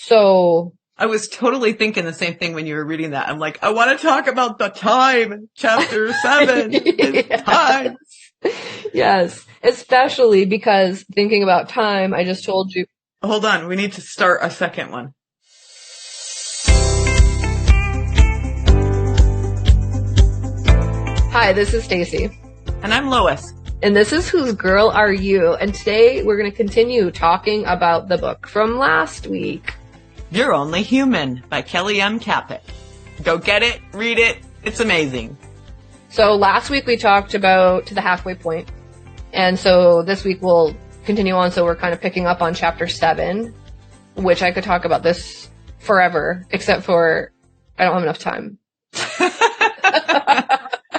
So I was totally thinking the same thing when you were reading that. I'm like, I want to talk about the time, chapter 7, yeah. time. Yes, especially because thinking about time, I just told you. Hold on, we need to start a second one. Hi, this is Stacey. And I'm Lois. And this is Whose Girl Are You? And today we're going to continue talking about the book from last week. You're Only Human by Kelly M Kapic. Go get it, read it, it's amazing. So last week we talked about To the Halfway Point. And so this week we'll continue on. So we're kind of picking up on chapter 7, which I could talk about this forever, except for I don't have enough time.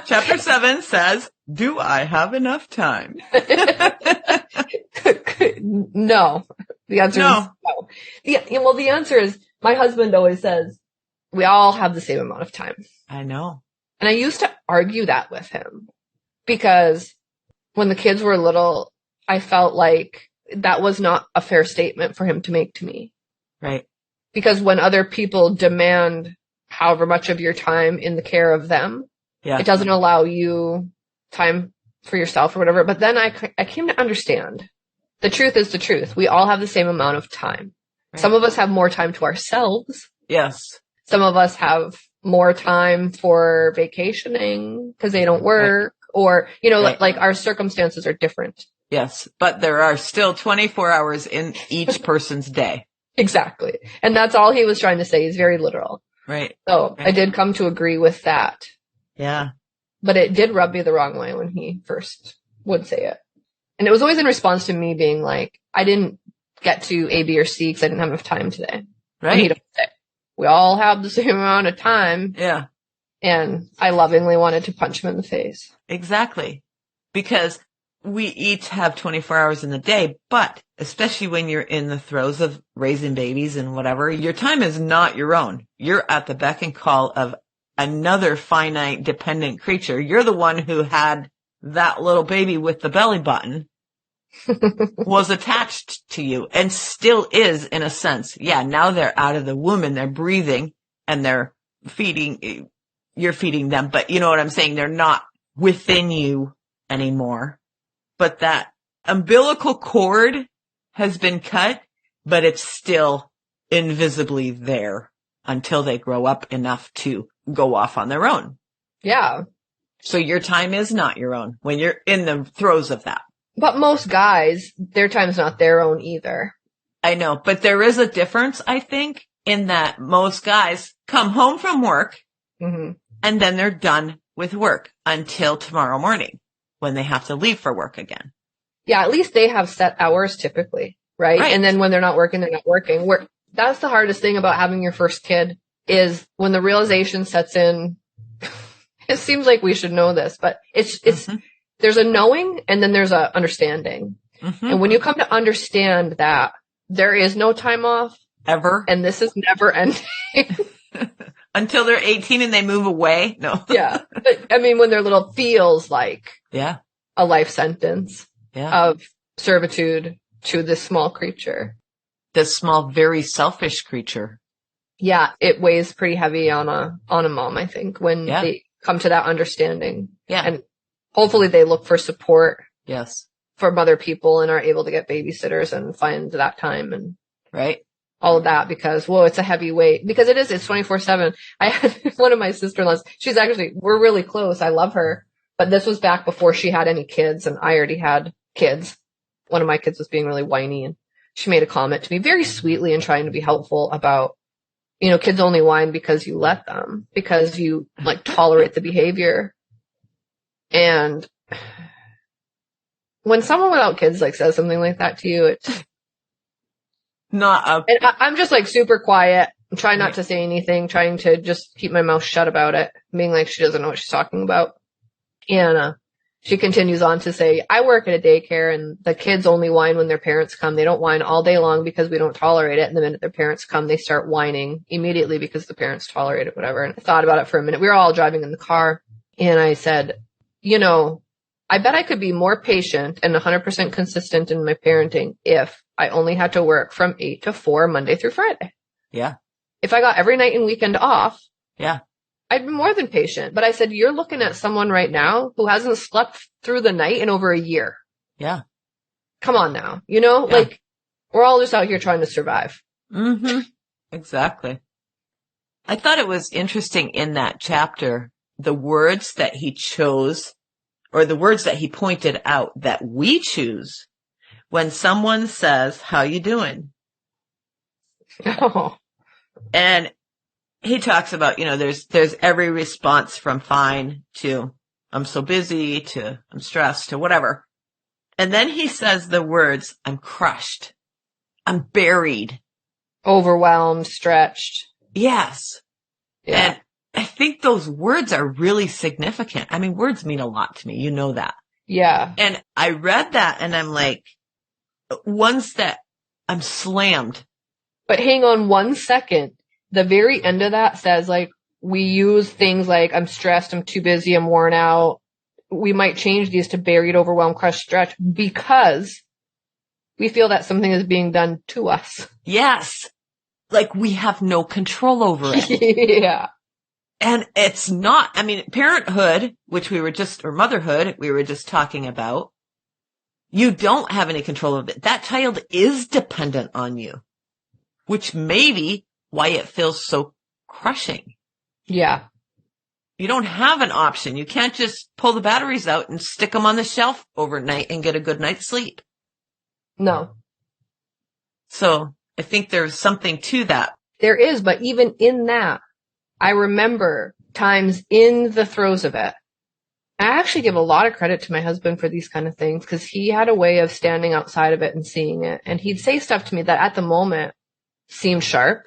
Chapter 7 says, do I have enough time? No. The answer is no. Well, the answer is, my husband always says, we all have the same amount of time. I know. And I used to argue that with him because when the kids were little, I felt like that was not a fair statement for him to make to me. Right. Because when other people demand however much of your time in the care of them, it doesn't allow you time for yourself or whatever. But then I came to understand the truth is the truth. We all have the same amount of time. Right. Some of us have more time to ourselves. Yes. Some of us have more time for vacationing because they don't work or, like our circumstances are different. Yes. But there are still 24 hours in each person's day. Exactly. And that's all he was trying to say. He's very literal. Right. So I did come to agree with that. Yeah. But it did rub me the wrong way when he first would say it. And it was always in response to me being like, I didn't get to A, B, or C because I didn't have enough time today. Right. And he'd say, we all have the same amount of time. Yeah. And I lovingly wanted to punch him in the face. Exactly. Because we each have 24 hours in the day, but especially when you're in the throes of raising babies and whatever, your time is not your own. You're at the beck and call of another finite dependent creature. You're the one who had that little baby with the belly button was attached to you and still is in a sense. Yeah. Now they're out of the womb and they're breathing and they're feeding, you're feeding them, but you know what I'm saying? They're not within you anymore, but that umbilical cord has been cut, but it's still invisibly there until they grow up enough to go off on their own. Yeah. So your time is not your own when you're in the throes of that. But most guys, their time's not their own either. I know, but there is a difference, I think, in that most guys come home from work and then they're done with work until tomorrow morning when they have to leave for work again. Yeah, at least they have set hours typically, right? And then when they're not working, they're not working. That's the hardest thing about having your first kid is when the realization sets in. It seems like we should know this, but it's there's a knowing and then there's a understanding. And when you come to understand that there is no time off ever, and this is never ending until they're 18 and they move away. No. Yeah. But I mean, when they're little feels like a life sentence of servitude to this small creature. This small, very selfish creature. Yeah. It weighs pretty heavy on a mom, I think, when they come to that understanding. Yeah. And hopefully they look for support. Yes. From other people and are able to get babysitters and find that time and all of that because, it's a heavy weight because it's 24/7. I had one of my sister-in-laws. We're really close. I love her, but this was back before she had any kids and I already had kids. One of my kids was being really whiny and she made a comment to me very sweetly and trying to be helpful about, kids only whine because you let them, because you tolerate the behavior. And when someone without kids says something like that to you, it's not and I'm just super quiet. I'm trying not to say anything, trying to just keep my mouth shut about it, being like she doesn't know what she's talking about. And she continues on to say, I work at a daycare and the kids only whine when their parents come. They don't whine all day long because we don't tolerate it. And the minute their parents come, they start whining immediately because the parents tolerate it, whatever. And I thought about it for a minute. We were all driving in the car and I said, I bet I could be more patient and 100% consistent in my parenting if I only had to work from 8 to 4 Monday through Friday. Yeah. If I got every night and weekend off, yeah, I'd be more than patient. But I said, you're looking at someone right now who hasn't slept through the night in over a year. Yeah. Come on now. You know, like we're all just out here trying to survive. Mm-hmm. Exactly. I thought it was interesting in that chapter, the words that he chose or the words that he pointed out that we choose when someone says, how you doing? Oh. And he talks about, there's every response from fine to I'm so busy to I'm stressed to whatever. And then he says the words, I'm crushed. I'm buried. Overwhelmed, stretched. Yes. Yeah. And I think those words are really significant. I mean, words mean a lot to me. You know that. Yeah. And I read that and I'm like, once that I'm slammed. But hang on 1 second. The very end of that says like, we use things like I'm stressed, I'm too busy, I'm worn out. We might change these to buried, overwhelmed, crushed, stretched because we feel that something is being done to us. Yes. Like we have no control over it. Yeah. And it's not, I mean, parenthood, or motherhood, we were just talking about, you don't have any control of it. That child is dependent on you, which may be why it feels so crushing. Yeah. You don't have an option. You can't just pull the batteries out and stick them on the shelf overnight and get a good night's sleep. No. So I think there's something to that. There is, but even in that, I remember times in the throes of it. I actually give a lot of credit to my husband for these kind of things because he had a way of standing outside of it and seeing it. And he'd say stuff to me that at the moment seemed sharp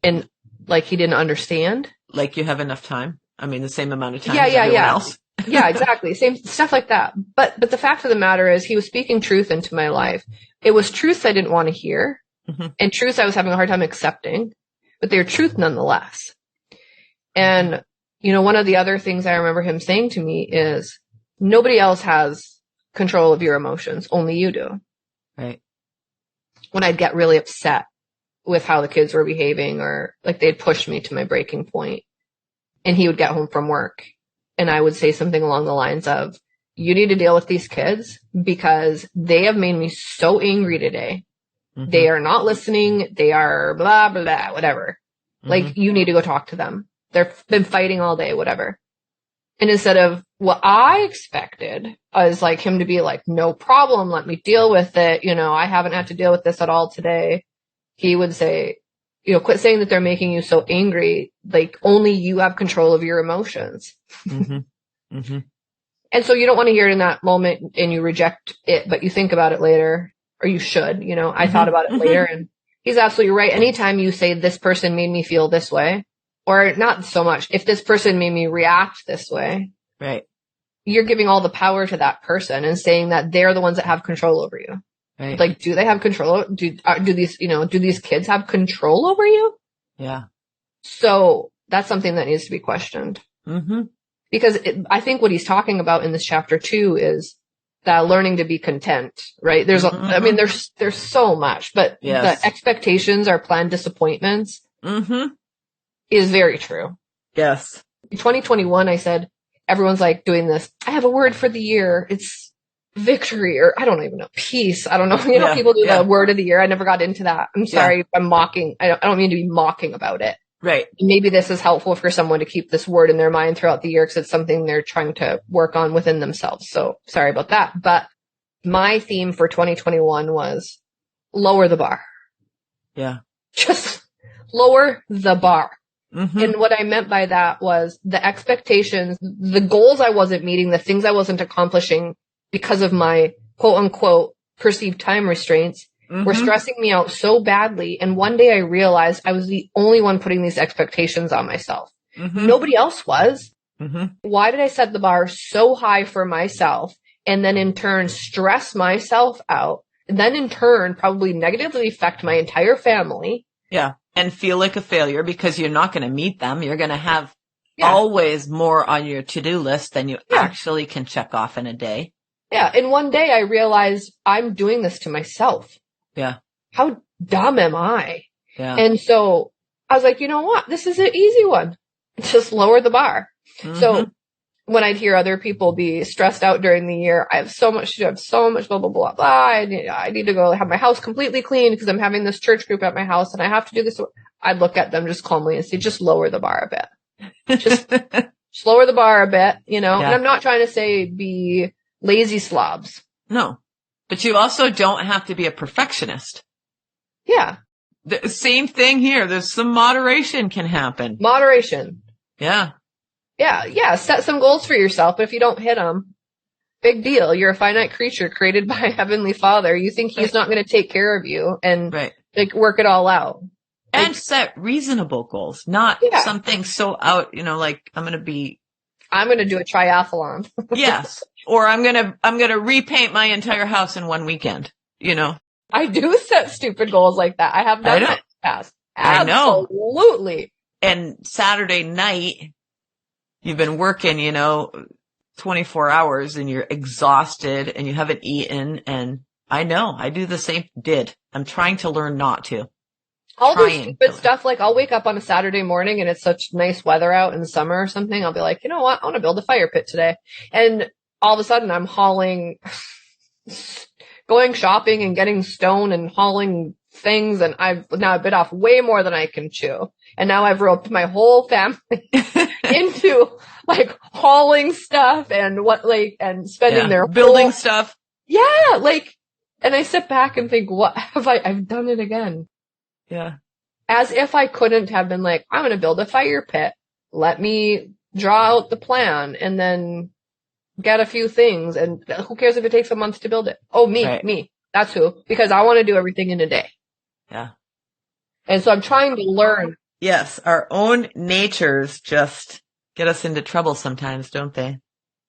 and like he didn't understand. Like you have enough time. I mean, the same amount of time as everyone else. Yeah, exactly. Same stuff like that. But the fact of the matter is he was speaking truth into my life. It was truth I didn't want to hear and truth I was having a hard time accepting, but they were truth nonetheless. And, one of the other things I remember him saying to me is nobody else has control of your emotions. Only you do. Right. When I'd get really upset with how the kids were behaving or like they'd pushed me to my breaking point and he would get home from work and I would say something along the lines of, you need to deal with these kids because they have made me so angry today. They are not listening. They are blah, blah, whatever. Like you need to go talk to them. They've been fighting all day, whatever. And instead of what I expected is like him to be like, no problem. Let me deal with it. I haven't had to deal with this at all today. He would say, quit saying that they're making you so angry. Like only you have control of your emotions. And so you don't want to hear it in that moment and you reject it, but you think about it later or you should, I thought about it later and he's absolutely right. Anytime you say this person made me feel this way, or not so much, if this person made me react this way, right? You're giving all the power to that person and saying that they're the ones that have control over you. Right. Like, do they have control? Do these kids have control over you? Yeah. So that's something that needs to be questioned. Because I think what he's talking about in this chapter too is that learning to be content, right? There's, there's so much, but the expectations are planned disappointments. Is very true. Yes. In 2021, I said, everyone's like doing this. I have a word for the year. It's victory or I don't even know, peace. I don't know. People do the word of the year. I never got into that. I'm sorry if I'm mocking. I don't mean to be mocking about it. Right. Maybe this is helpful for someone to keep this word in their mind throughout the year because it's something they're trying to work on within themselves. So sorry about that. But my theme for 2021 was lower the bar. Yeah. Just lower the bar. And what I meant by that was the expectations, the goals I wasn't meeting, the things I wasn't accomplishing because of my quote unquote perceived time restraints were stressing me out so badly. And one day I realized I was the only one putting these expectations on myself. Nobody else was. Why did I set the bar so high for myself and then in turn stress myself out and then in turn probably negatively affect my entire family? Yeah. And feel like a failure because you're not going to meet them. You're going to have always more on your to-do list than you actually can check off in a day. Yeah. And one day I realized I'm doing this to myself. Yeah. How dumb am I? Yeah. And so I was like, you know what? This is an easy one. Just lower the bar. Mm-hmm. So when I'd hear other people be stressed out during the year, I have so much to do, I have so much blah, blah, blah, blah. I need to go have my house completely clean because I'm having this church group at my house and I have to do this. I'd look at them just calmly and say, just lower the bar a bit. Just lower the bar a bit, you know? Yeah. And I'm not trying to say be lazy slobs. No. But you also don't have to be a perfectionist. Yeah. The same thing here. There's some moderation can happen. Moderation. Yeah. Yeah. Set some goals for yourself, but if you don't hit them, big deal. You're a finite creature created by Heavenly Father. You think He's not going to take care of you and like work it all out. And set reasonable goals, not something so out, you know, like I'm going to do a triathlon. Yes. Or I'm going to repaint my entire house in one weekend, you know. I do set stupid goals like that. I have done that in the past. Absolutely. And Saturday night, you've been working, you know, 24 hours and you're exhausted and you haven't eaten. And I know I do the same. I'm trying to learn not to. I'll do stupid stuff. Like I'll wake up on a Saturday morning and it's such nice weather out in the summer or something. I'll be like, you know what? I want to build a fire pit today. And all of a sudden I'm hauling, going shopping and getting stone and hauling things. And I've now bit off way more than I can chew. And now I've roped my whole family into like hauling stuff and and spending their building stuff. Yeah. Like, and I sit back and think, what have I've done it again. Yeah. As if I couldn't have been like, I'm going to build a fire pit. Let me draw out the plan and then get a few things. And who cares if it takes a month to build it? Oh, me. That's who. Because I want to do everything in a day. Yeah. And so I'm trying to learn. Yes. Our own natures just get us into trouble sometimes, don't they?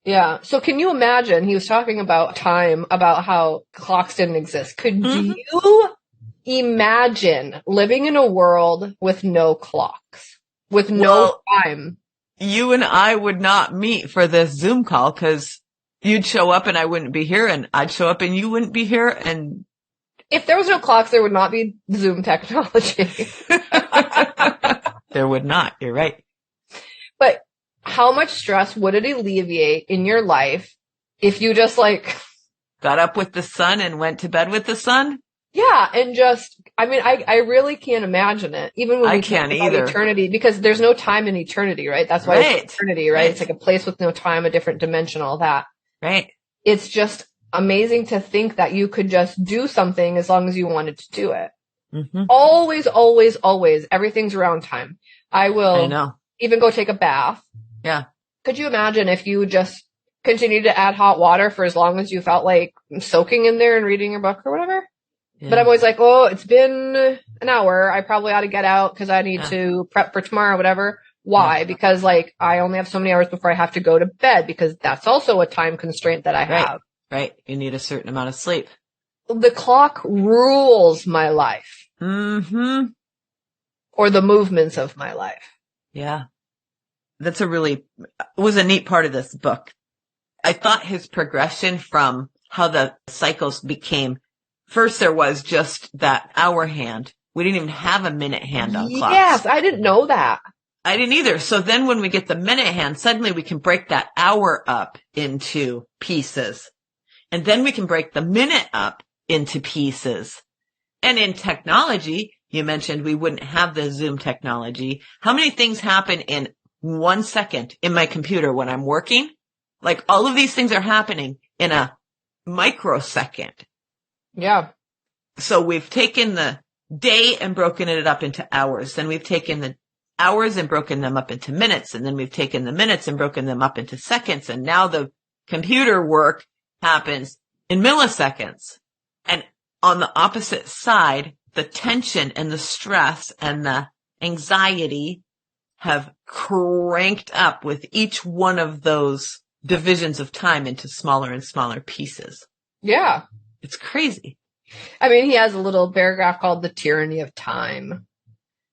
Yeah. So can you imagine, he was talking about time, about how clocks didn't exist. Could you imagine living in a world with no clocks, with no time? You and I would not meet for this Zoom call because you'd show up and I wouldn't be here and I'd show up and you wouldn't be here. And if there was no clocks, there would not be Zoom technology. There would not. You're right. But how much stress would it alleviate in your life if you just like got up with the sun and went to bed with the sun? Yeah, and just, I mean, I really can't imagine it, even when we talk about eternity, because there's no time in eternity, right? That's why it's eternity, right? It's like a place with no time, a different dimension, all that. Right. It's just amazing to think that you could just do something as long as you wanted to do it. Mm-hmm. Always, always, always, everything's around time. I know. Even go take a bath. Yeah. Could you imagine if you just continued to add hot water for as long as you felt like soaking in there and reading your book or whatever? Yeah. But I'm always like, oh, it's been an hour. I probably ought to get out because I need to prep for tomorrow, whatever. Why? Yeah. Because like I only have so many hours before I have to go to bed because that's also a time constraint that I have. Right. You need a certain amount of sleep. The clock rules my life. Mm-hmm. Or the movements of my life. Yeah. That's was a neat part of this book. I thought his progression from how the cycles became, first there was just that hour hand. We didn't even have a minute hand on clocks. Yes, I didn't know that. I didn't either. So then when we get the minute hand, suddenly we can break that hour up into pieces. And then we can break the minute up into pieces. And in technology, you mentioned we wouldn't have the Zoom technology. How many things happen in 1 second in my computer when I'm working? Like all of these things are happening in a microsecond. Yeah. So we've taken the day and broken it up into hours. Then we've taken the hours and broken them up into minutes. And then we've taken the minutes and broken them up into seconds. And now the computer work happens in milliseconds. And on the opposite side, the tension and the stress and the anxiety have cranked up with each one of those divisions of time into smaller and smaller pieces. Yeah. It's crazy. I mean, he has a little paragraph called The Tyranny of Time.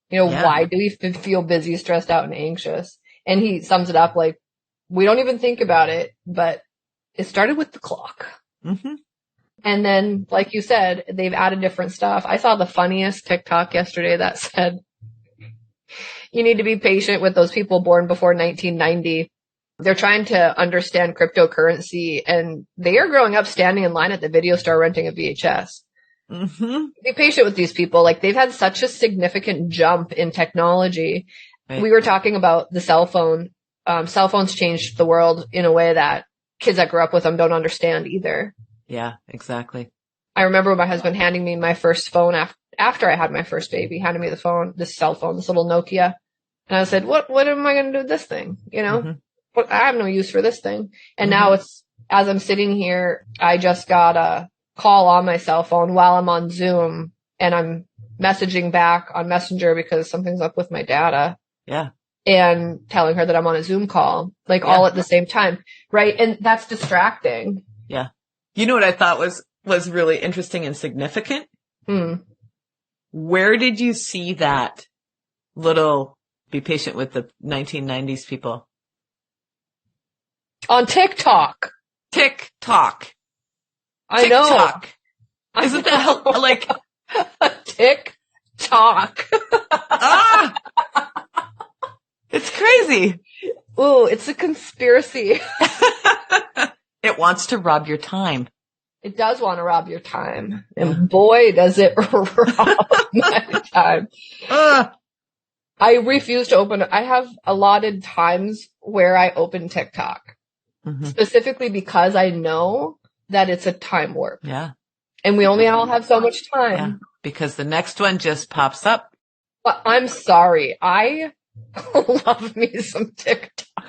You know, why do we feel busy, stressed out, and anxious? And he sums it up like, we don't even think about it, but it started with the clock. Mm-hmm. And then, like you said, they've added different stuff. I saw the funniest TikTok yesterday that said, you need to be patient with those people born before 1990. They're trying to understand cryptocurrency, and they are growing up standing in line at the video store renting a VHS. Mm-hmm. Be patient with these people. Like, they've had such a significant jump in technology. Right. We were talking about the cell phone. Cell phones changed the world in a way that kids that grew up with them don't understand either. Yeah, exactly. I remember my husband handing me my first phone after I had my first baby, handed me the phone, this cell phone, this little Nokia. And I said, what am I going to do with this thing? You know, I have no use for this thing. And now it's, as I'm sitting here, I just got a call on my cell phone while I'm on Zoom, and I'm messaging back on Messenger because something's up with my data. Yeah. And telling her that I'm on a Zoom call, like all at the same time. Right. And that's distracting. Yeah. You know what I thought was really interesting and significant? Where did you see that little be patient with the 1990s people? On TikTok. TikTok. I know. TikTok. Isn't that like TikTok? Ah! It's crazy. Ooh, it's a conspiracy. It wants to rob your time. It does want to rob your time. And boy, does it rob my time. I refuse to open it. I have allotted times where I open TikTok. Specifically because I know that it's a time warp. Yeah. And we only all have so much time. Yeah. Because the next one just pops up. But I'm sorry. I love me some TikTok.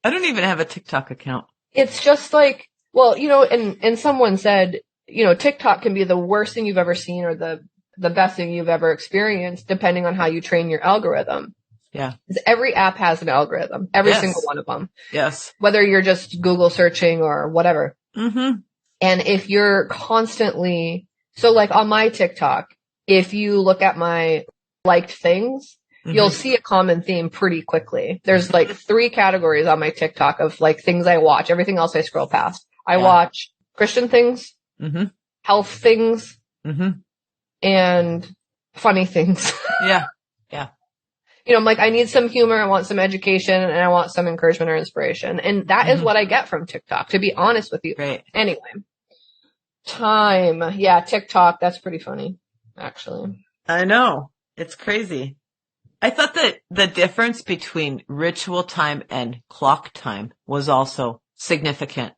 I don't even have a TikTok account. It's just like, well, you know, and someone said, you know, TikTok can be the worst thing you've ever seen or the best thing you've ever experienced, depending on how you train your algorithm. Yeah. Because every app has an algorithm, every single one of them. Yes. Whether you're just Google searching or whatever. And if you're constantly, so like on my TikTok, if you look at my liked things, you'll see a common theme pretty quickly. There's like 3 categories on my TikTok of like things I watch. Everything else I scroll past. I watch Christian things, health things, and funny things. Yeah. You know, I'm like, I need some humor. I want some education, and I want some encouragement or inspiration. And that is what I get from TikTok, to be honest with you. Right. Anyway. Time. Yeah, TikTok. That's pretty funny, actually. I know. It's crazy. I thought that the difference between ritual time and clock time was also significant.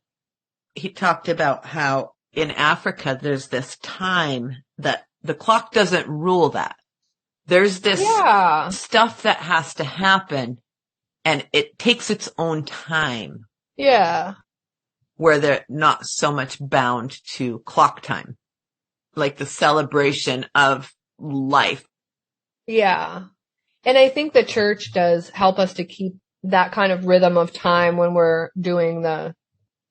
He talked about how in Africa, there's this time that the clock doesn't rule that. There's this stuff that has to happen, and it takes its own time. Yeah. Where they're not so much bound to clock time. Like the celebration of life. Yeah. And I think the church does help us to keep that kind of rhythm of time when we're doing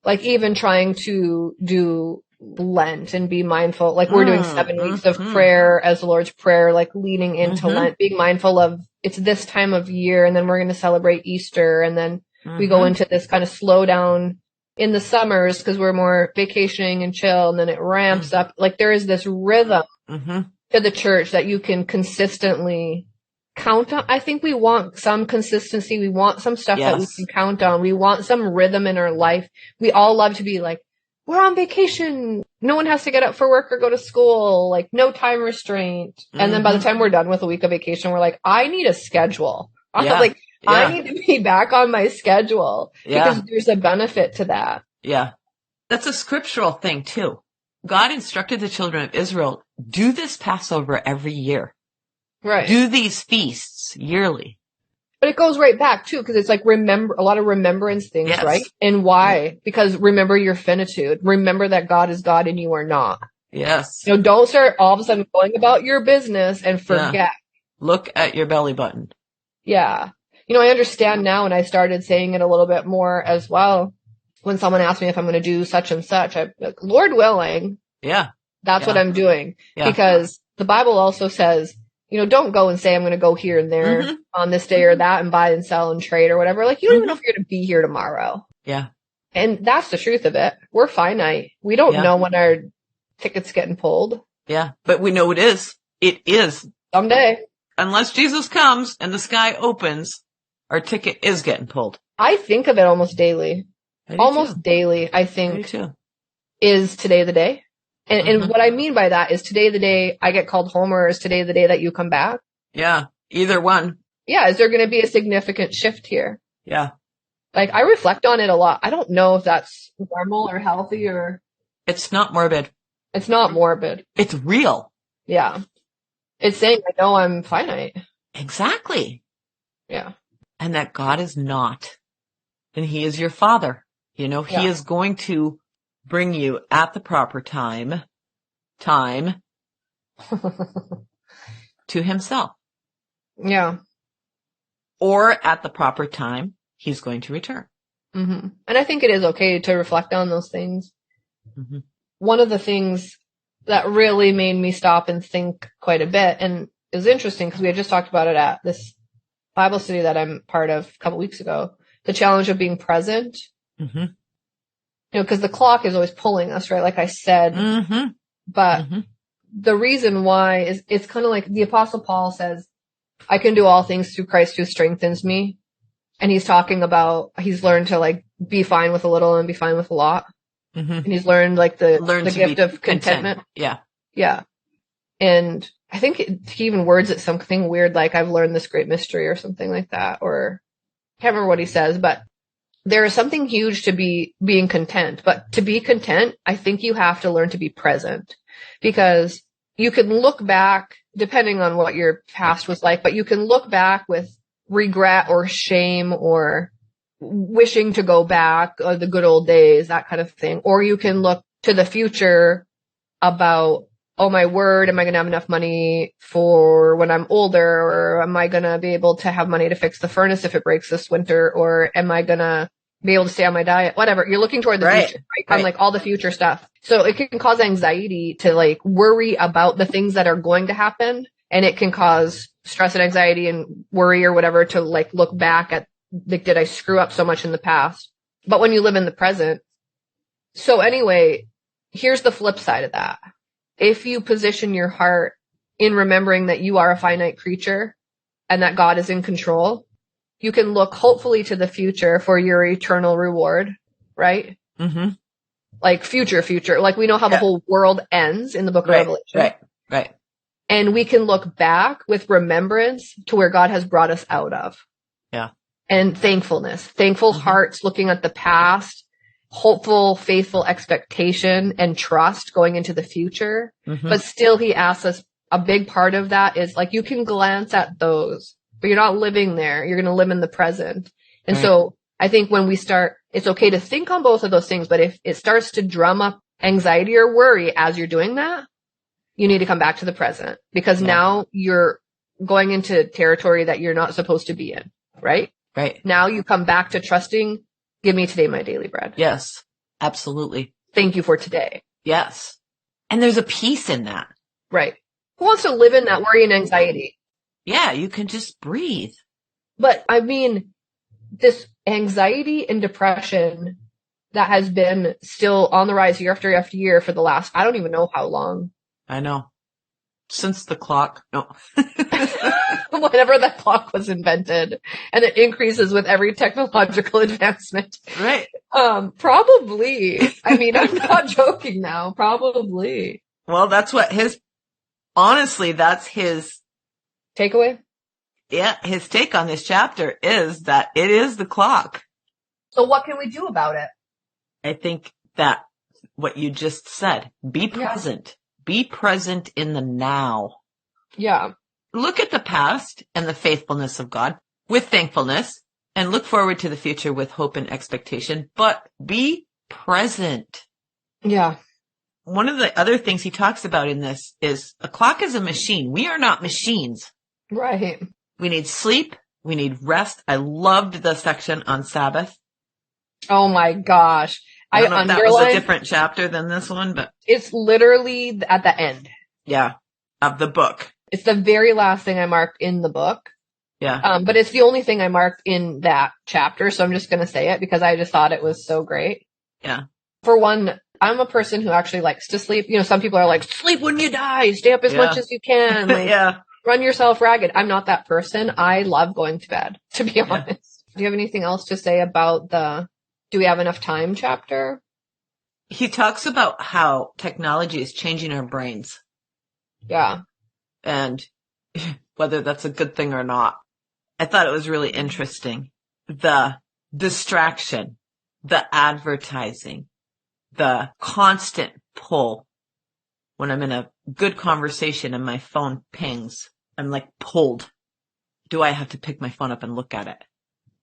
like even trying to do Lent and be mindful. Like we're doing 7 weeks of prayer as the Lord's Prayer, like leading into Lent, being mindful of it's this time of year, and then we're going to celebrate Easter, and then we go into this kind of slow down in the summers because we're more vacationing and chill, and then it ramps up. Like there is this rhythm to the church that you can consistently count on. I think we want some consistency. We want some stuff that we can count on. We want some rhythm in our life. We all love to be like, we're on vacation. No one has to get up for work or go to school. Like no time restraint. And then by the time we're done with a week of vacation, we're like, I need a schedule. I need to be back on my schedule because there's a benefit to that. Yeah. That's a scriptural thing too. God instructed the children of Israel, do this Passover every year. Right. Do these feasts yearly. But it goes right back too, because it's like a lot of remembrance things, right? And why? Because remember your finitude. Remember that God is God and you are not. Yes. You know, don't start all of a sudden going about your business and forget. Yeah. Look at your belly button. Yeah. You know, I understand now, and I started saying it a little bit more as well. When someone asks me if I'm going to do such and such, I'm like, Lord willing. Yeah. That's what I'm doing. Yeah. Because the Bible also says, you know, don't go and say I'm going to go here and there on this day or that and buy and sell and trade or whatever. Like, you don't even know if you're going to be here tomorrow. Yeah. And that's the truth of it. We're finite. We don't know when our ticket's getting pulled. Yeah. But we know it is. It is. Someday. Unless Jesus comes and the sky opens, our ticket is getting pulled. I think of it almost daily. Almost daily, I think, is today the day. And what I mean by that is today the day I get called home, or is today the day that you come back? Yeah. Either one. Yeah. Is there going to be a significant shift here? Yeah. Like, I reflect on it a lot. I don't know if that's normal or healthy or... It's not morbid. It's not morbid. It's real. Yeah. It's saying, I know I'm finite. Exactly. Yeah. And that God is not. And he is your father. You know, he is going to bring you at the proper time to himself. Yeah. Or at the proper time, he's going to return. Mm-hmm. And I think it is okay to reflect on those things. Mm-hmm. One of the things that really made me stop and think quite a bit, and it was interesting because we had just talked about it at this Bible study that I'm part of a couple weeks ago, the challenge of being present. Mm-hmm. You know, because the clock is always pulling us, right? Like I said, but the reason why is it's kind of like the Apostle Paul says, I can do all things through Christ who strengthens me. And he's talking about, he's learned to like be fine with a little and be fine with a lot. And he's learned like the gift of contentment. Yeah. Yeah. And I think he even words it something weird, like I've learned this great mystery or something like that, or I can't remember what he says, but there is something huge to being content. But to be content, I think you have to learn to be present, because you can look back, depending on what your past was like, but you can look back with regret or shame or wishing to go back, or the good old days, that kind of thing. Or you can look to the future about, oh my word, am I going to have enough money for when I'm older? Or am I going to be able to have money to fix the furnace if it breaks this winter? Or am I going to be able to stay on my diet? Whatever. You're looking toward the future, right? And like all the future stuff. So it can cause anxiety to like worry about the things that are going to happen. And it can cause stress and anxiety and worry or whatever to like look back at, like, did I screw up so much in the past? But when you live in the present. So anyway, here's the flip side of that. If you position your heart in remembering that you are a finite creature and that God is in control, you can look hopefully to the future for your eternal reward, right? Mm-hmm. Like future. Like we know how the whole world ends in the book of Revelation. Right. And we can look back with remembrance to where God has brought us out of. Yeah. And thankfulness, thankful hearts looking at the past, hopeful, faithful expectation and trust going into the future. But still he asks us, a big part of that is like, you can glance at those, but you're not living there. You're going to live in the present. And so I think when we start, it's okay to think on both of those things, but if it starts to drum up anxiety or worry as you're doing that, you need to come back to the present, because now you're going into territory that you're not supposed to be in, right? Right. Now you come back to trusting, give me today my daily bread. Yes, absolutely. Thank you for today. Yes. And there's a peace in that. Right. Who wants to live in that worry and anxiety? Yeah, you can just breathe. But I mean, this anxiety and depression that has been still on the rise year after year for the last, I don't even know how long. I know. Since the clock. No. Whenever the clock was invented, and it increases with every technological advancement. Right. Probably. I mean, I'm not joking now. Probably. Well, that's what honestly, that's his takeaway. Yeah. His take on this chapter is that it is the clock. So what can we do about it? I think that what you just said, be present. Yeah. Be present in the now. Yeah. Look at the past and the faithfulness of God with thankfulness, and look forward to the future with hope and expectation, but be present. Yeah. One of the other things he talks about in this is a clock is a machine. We are not machines. Right. We need sleep. We need rest. I loved the section on Sabbath. Oh my gosh. I don't know if that was a different chapter than this one, but it's literally at the end. Yeah. Of the book. It's the very last thing I marked in the book. Yeah. But it's the only thing I marked in that chapter. So I'm just going to say it because I just thought it was so great. Yeah. For one, I'm a person who actually likes to sleep. You know, some people are like, sleep when you die, stay up as much as you can. Like, run yourself ragged. I'm not that person. I love going to bed, to be honest. Do you have anything else to say about the do we have enough time chapter? He talks about how technology is changing our brains. Yeah. And whether that's a good thing or not. I thought it was really interesting. The distraction, the advertising, the constant pull. When I'm in a good conversation and my phone pings, I'm like pulled. Do I have to pick my phone up and look at it?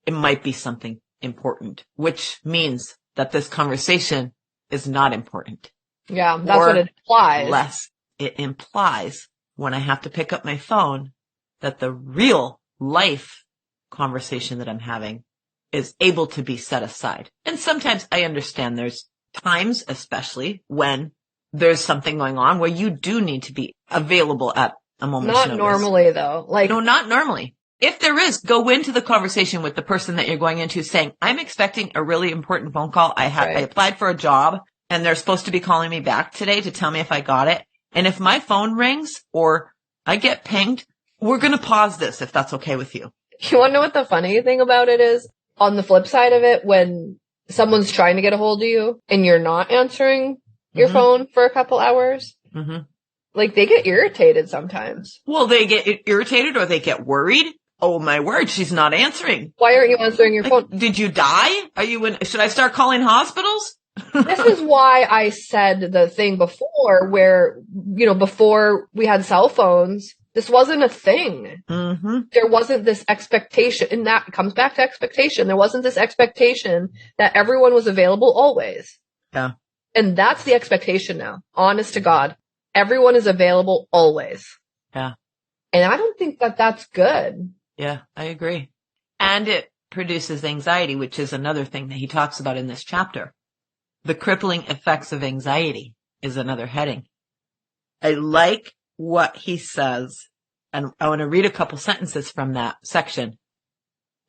It might be something important, which means that this conversation is not important. Yeah, that's what it implies. Less, it implies when I have to pick up my phone that the real life conversation that I'm having is able to be set aside. And sometimes I understand there's times, especially when there's something going on where you do need to be available at a moment's notice. Not normally though. Like, no, not normally. If there is, go into the conversation with the person that you're going into saying, I'm expecting a really important phone call. I applied for a job and they're supposed to be calling me back today to tell me if I got it. And if my phone rings or I get pinged, we're going to pause this if that's okay with you. You want to know what the funny thing about it is? On the flip side of it, when someone's trying to get a hold of you and you're not answering your phone for a couple hours, like they get irritated sometimes. Well, they get irritated or they get worried. Oh my word, she's not answering. Why aren't you answering your phone? Did you die? Should I start calling hospitals? This is why I said the thing before where, you know, before we had cell phones, this wasn't a thing. There wasn't this expectation, and that comes back to expectation. There wasn't this expectation that everyone was available always. Yeah. And that's the expectation now. Honest to God. Everyone is available always. Yeah. And I don't think that that's good. Yeah, I agree. And it produces anxiety, which is another thing that he talks about in this chapter. The crippling effects of anxiety is another heading. I like what he says, and I want to read a couple sentences from that section.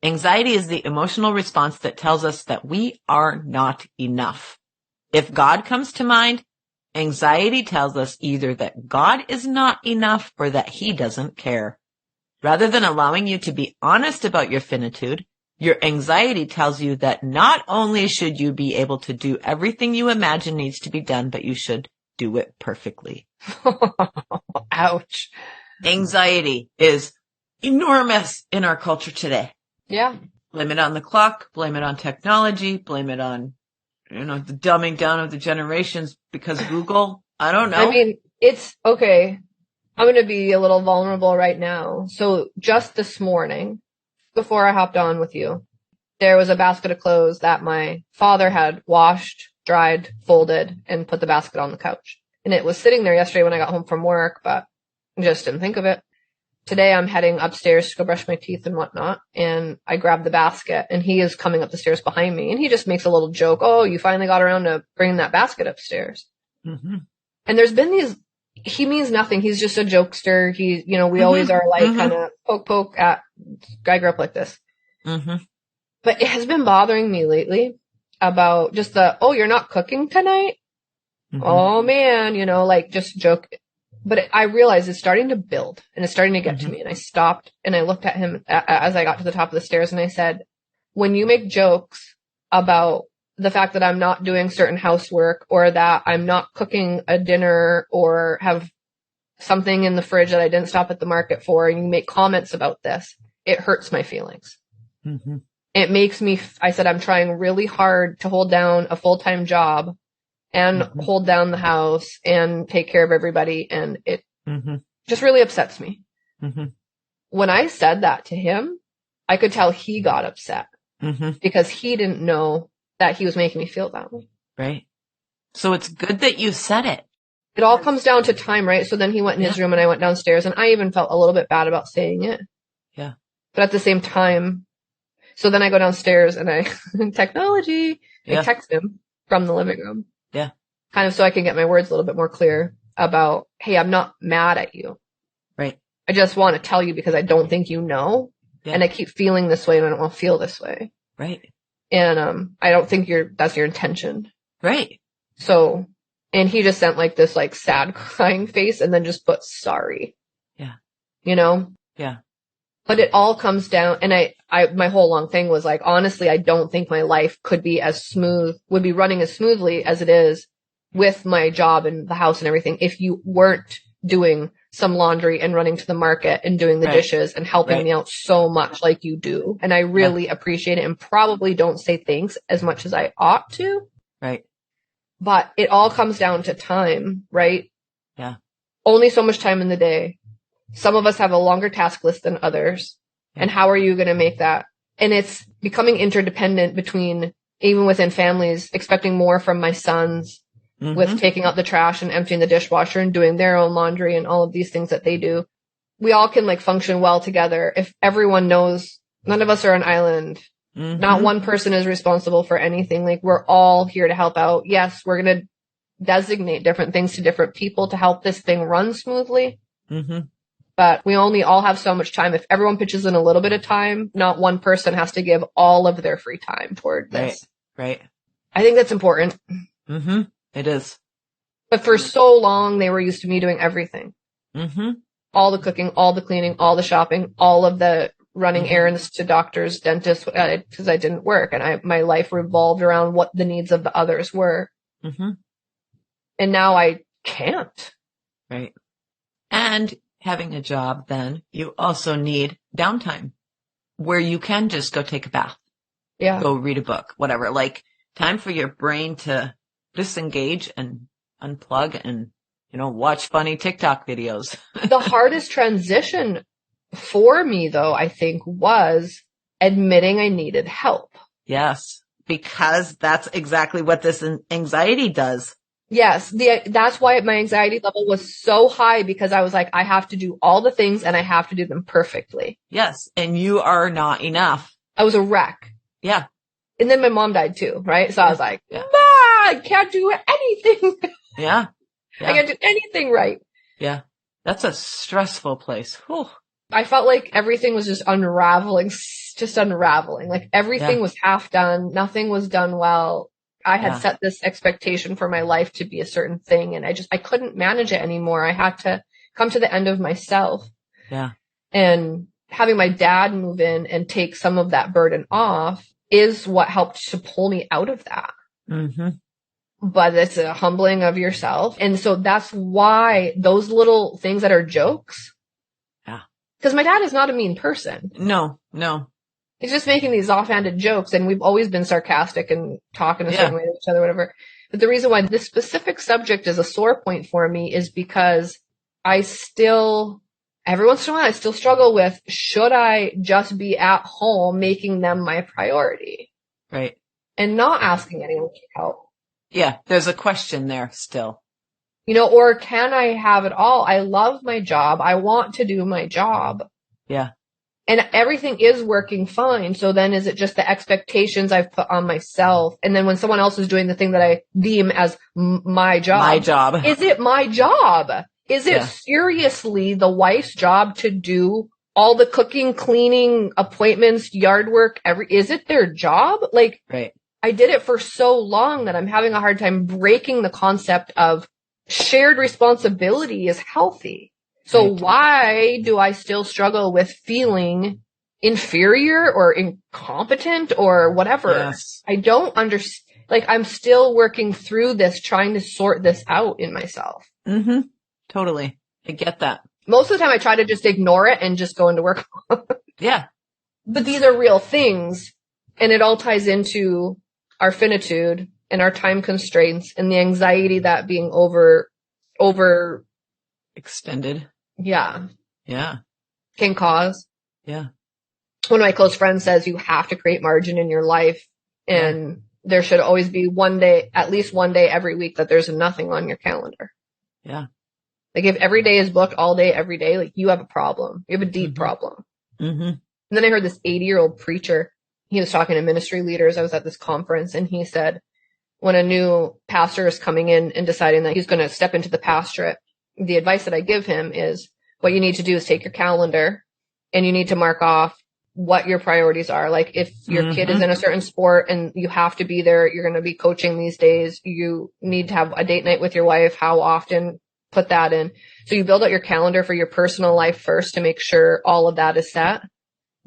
Anxiety is the emotional response that tells us that we are not enough. If God comes to mind, anxiety tells us either that God is not enough or that he doesn't care. Rather than allowing you to be honest about your finitude, your anxiety tells you that not only should you be able to do everything you imagine needs to be done, but you should do it perfectly. Ouch. Anxiety is enormous in our culture today. Yeah. Blame it on the clock, blame it on technology, blame it on, the dumbing down of the generations because Google. I don't know. I mean, it's okay. I'm going to be a little vulnerable right now. So just this morning, before I hopped on with you, there was a basket of clothes that my father had washed, dried, folded, and put the basket on the couch. And it was sitting there yesterday when I got home from work, but I just didn't think of it. Today I'm heading upstairs to go brush my teeth and whatnot, and I grab the basket, and he is coming up the stairs behind me, and he just makes a little joke, oh, you finally got around to bringing that basket upstairs. And there's been he means nothing. He's just a jokester. We always are like kind of poke at, I grew up like this. But it has been bothering me lately about just oh, you're not cooking tonight? Oh man, just joke. But I realized it's starting to build and it's starting to get to me. And I stopped and I looked at him as I got to the top of the stairs and I said, when you make jokes about the fact that I'm not doing certain housework or that I'm not cooking a dinner or have something in the fridge that I didn't stop at the market for, and you make comments about this, it hurts my feelings. It makes me, I said, I'm trying really hard to hold down a full-time job and hold down the house and take care of everybody. And it just really upsets me. When I said that to him, I could tell he got upset because he didn't know that he was making me feel that way. Right. So it's good that you said it. It all comes down to time, right? So then he went in his room and I went downstairs and I even felt a little bit bad about saying it. Yeah. But at the same time, so then I go downstairs and I technology, I text him from the living room. Yeah. Kind of so I can get my words a little bit more clear about, hey, I'm not mad at you. Right. I just want to tell you because I don't think you know Yeah. And I keep feeling this way and I don't want to feel this way. Right. And, I don't think that's your intention. Right. So, and he just sent like this like sad crying face and then just put sorry. Yeah. You know? Yeah. But it all comes down, and my whole long thing was like, honestly, I don't think my life would be running as smoothly as it is with my job and the house and everything if you weren't doing some laundry and running to the market and doing the dishes and helping me out so much like you do. And I really appreciate it and probably don't say thanks as much as I ought to. Right. But it all comes down to time, right? Yeah. Only so much time in the day. Some of us have a longer task list than others. Yeah. And how are you going to make that? And it's becoming interdependent between, even within families, expecting more from my sons with taking out the trash and emptying the dishwasher and doing their own laundry and all of these things that they do. We all can like function well together if everyone knows none of us are an island. Not one person is responsible for anything. Like, we're all here to help out. Yes, we're going to designate different things to different people to help this thing run smoothly. But we only all have so much time. If everyone pitches in a little bit of time, not one person has to give all of their free time toward this. Right. I think that's important. It is. But for so long, they were used to me doing everything. All the cooking, all the cleaning, all the shopping, all of the running errands to doctors, dentists, because I didn't work. And my life revolved around what the needs of the others were. And now I can't. Right. And having a job, then you also need downtime where you can just go take a bath. Yeah. Go read a book, whatever. Like, time for your brain to disengage and unplug and, watch funny TikTok videos. The hardest transition for me, though, I think, was admitting I needed help. Yes. Because that's exactly what this anxiety does. Yes, that's why my anxiety level was so high, because I was like, I have to do all the things and I have to do them perfectly. Yes, and you are not enough. I was a wreck. Yeah. And then my mom died too, right? So I was like, I can't do anything. Yeah. I can't do anything right. Yeah. That's a stressful place. Whew. I felt like everything was just unraveling. Like, everything was half done. Nothing was done well. I had set this expectation for my life to be a certain thing, and I couldn't manage it anymore. I had to come to the end of myself. Yeah. And having my dad move in and take some of that burden off is what helped to pull me out of that. But it's a humbling of yourself. And so that's why those little things that are jokes. Yeah. Because my dad is not a mean person. No. He's just making these offhanded jokes, and we've always been sarcastic and talking a certain way to each other, whatever. But the reason why this specific subject is a sore point for me is because every once in a while, I still struggle with, should I just be at home making them my priority? Right. And not asking anyone for help. Yeah, there's a question there still. Or can I have it all? I love my job. I want to do my job. Yeah. And everything is working fine. So then is it just the expectations I've put on myself? And then when someone else is doing the thing that I deem as my job. Is it my job? Is it seriously the wife's job to do all the cooking, cleaning, appointments, yard work? Is it their job? Like, right. I did it for so long that I'm having a hard time breaking the concept of shared responsibility is healthy. So why do I still struggle with feeling inferior or incompetent or whatever? Yes. I don't understand. Like, I'm still working through this, trying to sort this out in myself. Totally. I get that. Most of the time I try to just ignore it and just go into work. Yeah. But these are real things. And it all ties into our finitude and our time constraints and the anxiety that being over extended. Yeah. Can cause. Yeah. One of my close friends says you have to create margin in your life, and there should always be at least one day every week that there's nothing on your calendar. Yeah. Like, if every day is booked all day, every day, like, you have a problem. You have a deep problem. And then I heard this 80-year-old preacher. He was talking to ministry leaders. I was at this conference, and he said, when a new pastor is coming in and deciding that he's going to step into the pastorate, the advice that I give him is, what you need to do is take your calendar and you need to mark off what your priorities are. Like if your kid is in a certain sport and you have to be there, you're going to be coaching these days. You need to have a date night with your wife. How often? Put that in. So you build out your calendar for your personal life first to make sure all of that is set.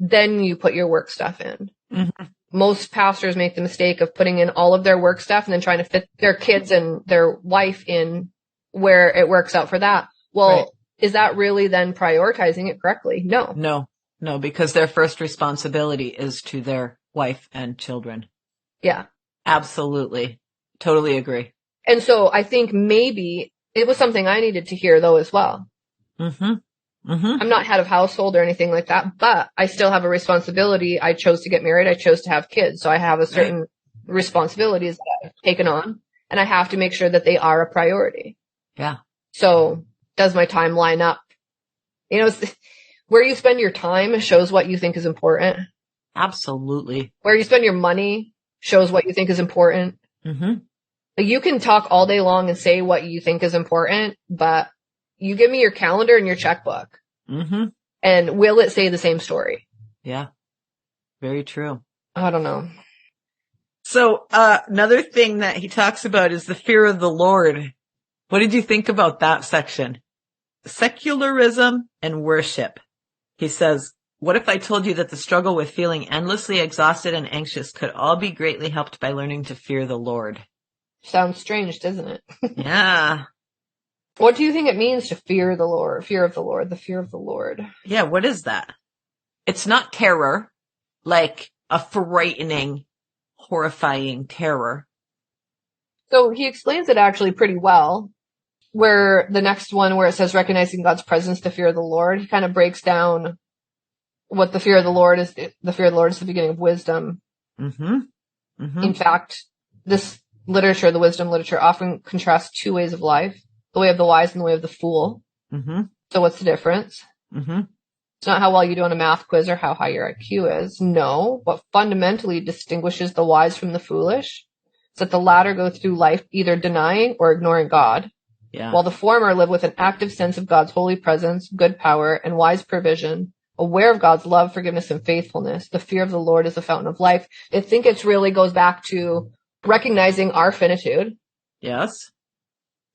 Then you put your work stuff in. Mm-hmm. Most pastors make the mistake of putting in all of their work stuff and then trying to fit their kids and their wife in where it works out for that. Well, is that really then prioritizing it correctly? No, because their first responsibility is to their wife and children. Yeah. Absolutely. Totally agree. And so I think maybe it was something I needed to hear though as well. Mm-hmm. Mm-hmm. I'm not head of household or anything like that, but I still have a responsibility. I chose to get married. I chose to have kids. So I have a certain responsibilities that I've taken on, and I have to make sure that they are a priority. Yeah. So does my time line up? You know, where you spend your time shows what you think is important. Absolutely. Where you spend your money shows what you think is important. Mm-hmm. You can talk all day long and say what you think is important, but you give me your calendar and your checkbook. Mm-hmm. And will it say the same story? Yeah. Very true. I don't know. So, another thing that he talks about is the fear of the Lord. What did you think about that section? Secularism and worship. He says, what if I told you that the struggle with feeling endlessly exhausted and anxious could all be greatly helped by learning to fear the Lord? Sounds strange, doesn't it? Yeah. What do you think it means to fear the Lord? Fear of the Lord, the fear of the Lord. Yeah, what is that? It's not terror, like a frightening, horrifying terror. So he explains it actually pretty well, where the next one where it says recognizing God's presence, the fear of the Lord, he kind of breaks down what the fear of the Lord is. The fear of the Lord is the beginning of wisdom. Mm-hmm. Mm-hmm. In fact, this literature, the wisdom literature, often contrasts two ways of life. The way of the wise and the way of the fool. Mm-hmm. So what's the difference? Mm-hmm. It's not how well you do on a math quiz or how high your IQ is. No, what fundamentally distinguishes the wise from the foolish is that the latter go through life either denying or ignoring God, while the former live with an active sense of God's holy presence, good power, and wise provision, aware of God's love, forgiveness, and faithfulness. The fear of the Lord is the fountain of life. I think it really goes back to recognizing our finitude. Yes.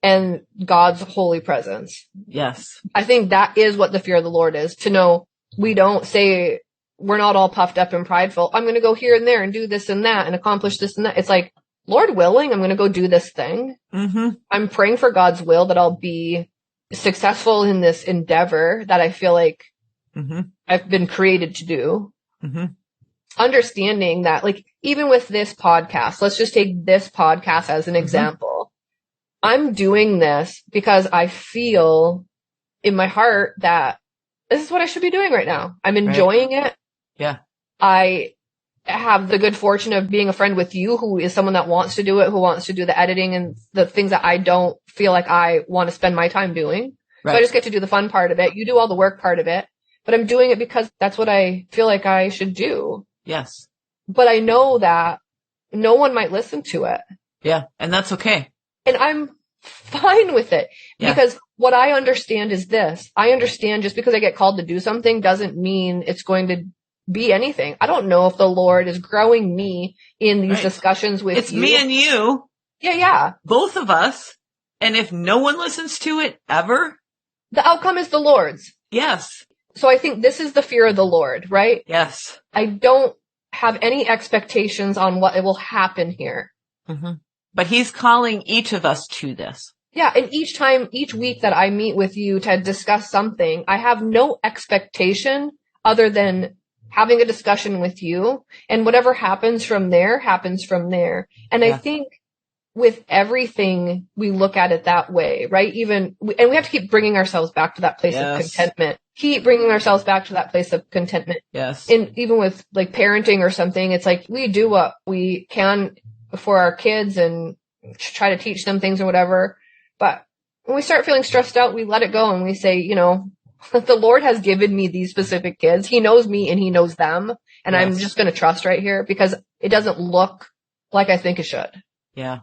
And God's holy presence. Yes. I think that is what the fear of the Lord is. To know we don't say we're not all puffed up and prideful. I'm going to go here and there and do this and that and accomplish this and that. It's like, Lord willing, I'm going to go do this thing. Mm-hmm. I'm praying for God's will that I'll be successful in this endeavor that I feel like I've been created to do. Mm-hmm. Understanding that, like, even with this podcast, let's just take this podcast as an example. I'm doing this because I feel in my heart that this is what I should be doing right now. I'm enjoying it. Yeah. I have the good fortune of being a friend with you, who is someone that wants to do it, who wants to do the editing and the things that I don't feel like I want to spend my time doing. Right. So I just get to do the fun part of it. You do all the work part of it, but I'm doing it because that's what I feel like I should do. Yes. But I know that no one might listen to it. Yeah. And that's okay. And I'm fine with it because what I understand is this. I understand just because I get called to do something doesn't mean it's going to be anything. I don't know if the Lord is growing me in these discussions with you. It's me and you. Yeah, yeah. Both of us. And if no one listens to it ever, the outcome is the Lord's. Yes. So I think this is the fear of the Lord, right? Yes. I don't have any expectations on what will happen here. Mm-hmm. But he's calling each of us to this. Yeah. And each week that I meet with you to discuss something, I have no expectation other than having a discussion with you, and whatever happens from there happens from there. And I think with everything, we look at it that way, right? And we have to keep bringing ourselves back to that place of contentment. Keep bringing ourselves back to that place of contentment. Yes. And even with like parenting or something, it's like we do what we can for our kids and try to teach them things or whatever. But when we start feeling stressed out, we let it go and we say, you know, the Lord has given me these specific kids. He knows me and he knows them. And I'm just going to trust right here because it doesn't look like I think it should. Yeah.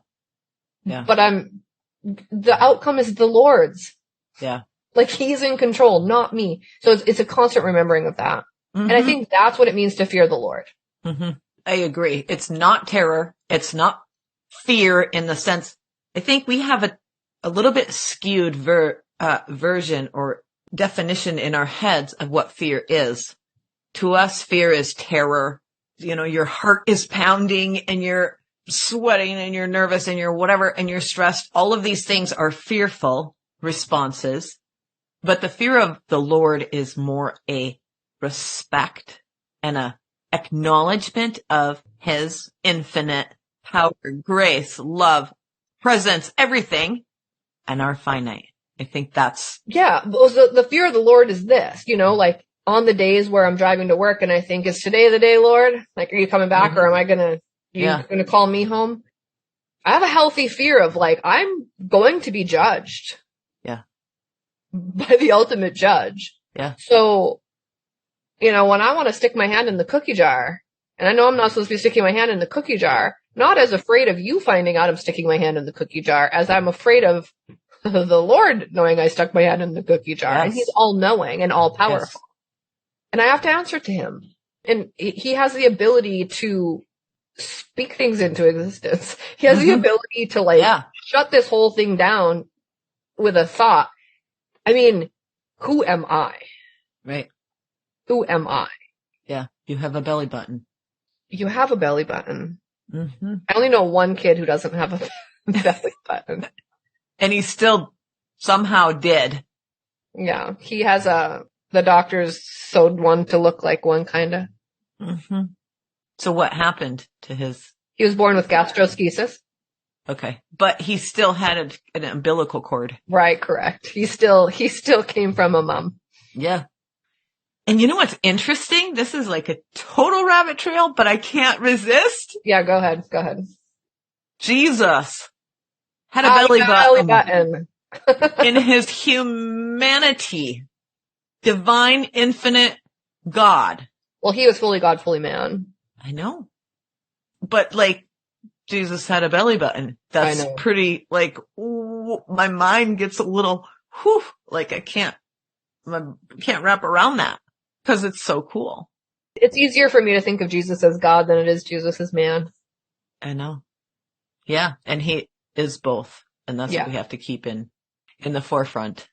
Yeah. But the outcome is the Lord's. Yeah. Like he's in control, not me. So it's a constant remembering of that. And I think that's what it means to fear the Lord. I agree. It's not terror. It's not fear in the sense, I think we have a little bit skewed version or definition in our heads of what fear is. To us, fear is terror. You know, your heart is pounding and you're sweating and you're nervous and you're whatever and you're stressed. All of these things are fearful responses. But the fear of the Lord is more a respect and a acknowledgement of his infinite power, grace, love, presence, everything, and our finite. I think that's... Yeah. The fear of the Lord is this, you know, like on the days where I'm driving to work and I think, is today the day, Lord? Like, are you coming back or am I going to call me home? I have a healthy fear of like, I'm going to be judged. Yeah. By the ultimate judge. Yeah. So, you know, when I want to stick my hand in the cookie jar, and I know I'm not supposed to be sticking my hand in the cookie jar, not as afraid of you finding out I'm sticking my hand in the cookie jar, as I'm afraid of the Lord knowing I stuck my hand in the cookie jar. Yes. And he's all knowing and all powerful. Yes. And I have to answer to him. And he has the ability to speak things into existence. He has the ability to shut this whole thing down with a thought. I mean, who am I? Right. Who am I? Yeah. You have a belly button. You have a belly button. I only know one kid who doesn't have a belly button. And he still somehow did. Yeah. He has the doctors sewed one to look like one, kinda. So what happened to his? He was born with gastroschisis. Okay. But he still had an umbilical cord. Right, correct. He still came from a mom. Yeah. And you know what's interesting? This is like a total rabbit trail, but I can't resist. Yeah, go ahead. Jesus had a belly button in his humanity. Divine, infinite God. Well, he was fully God, fully man. I know. But like, Jesus had a belly button. That's pretty, like, my mind gets a little, like I can't wrap around that because it's so cool. It's easier for me to think of Jesus as God than it is Jesus as man. I know. Yeah. And he is both. And that's what we have to keep in the forefront.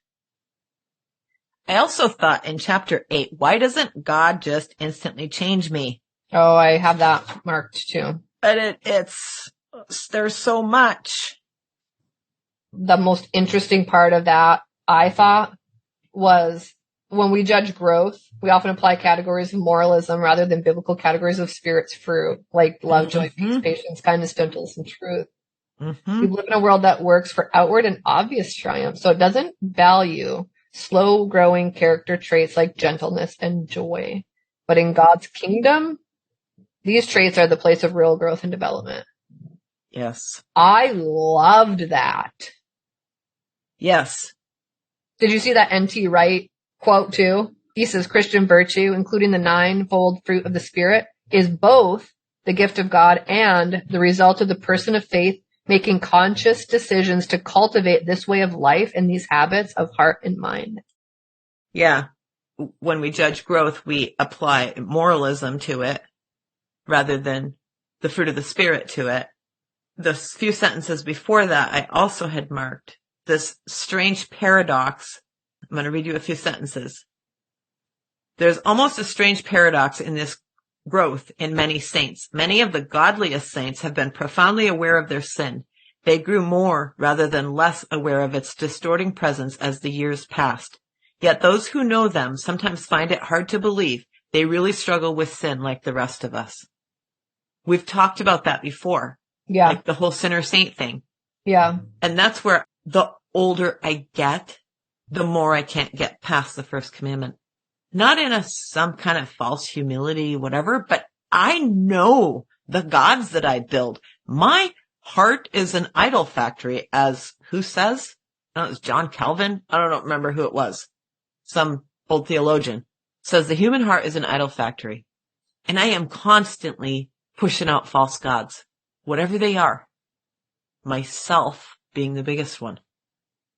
I also thought in chapter 8, why doesn't God just instantly change me? Oh, I have that marked too. But there's so much. The most interesting part of that, I thought, was when we judge growth, we often apply categories of moralism rather than biblical categories of spirit's fruit, like love, joy, peace, patience, kindness, gentleness, and truth. We live in a world that works for outward and obvious triumph, so it doesn't value slow-growing character traits like gentleness and joy. But in God's kingdom, these traits are the place of real growth and development. Yes. I loved that. Yes. Did you see that N.T. Wright quote too? He says, Christian virtue, including the 9-fold fruit of the Spirit, is both the gift of God and the result of the person of faith making conscious decisions to cultivate this way of life and these habits of heart and mind. Yeah. When we judge growth, we apply moralism to it rather than the fruit of the Spirit to it. The few sentences before that, I also had marked this strange paradox. I'm going to read you a few sentences. There's almost a strange paradox in this growth in many saints. Many of the godliest saints have been profoundly aware of their sin. They grew more rather than less aware of its distorting presence as the years passed. Yet those who know them sometimes find it hard to believe they really struggle with sin like the rest of us. We've talked about that before. Yeah. Like the whole sinner saint thing. Yeah. And that's where the older I get, the more I can't get past the first commandment. Not in some kind of false humility, whatever, but I know the gods that I build. My heart is an idol factory, as who says? I don't know, it was John Calvin. I don't remember who it was. Some old theologian says the human heart is an idol factory. And I am constantly pushing out false gods, whatever they are. Myself being the biggest one.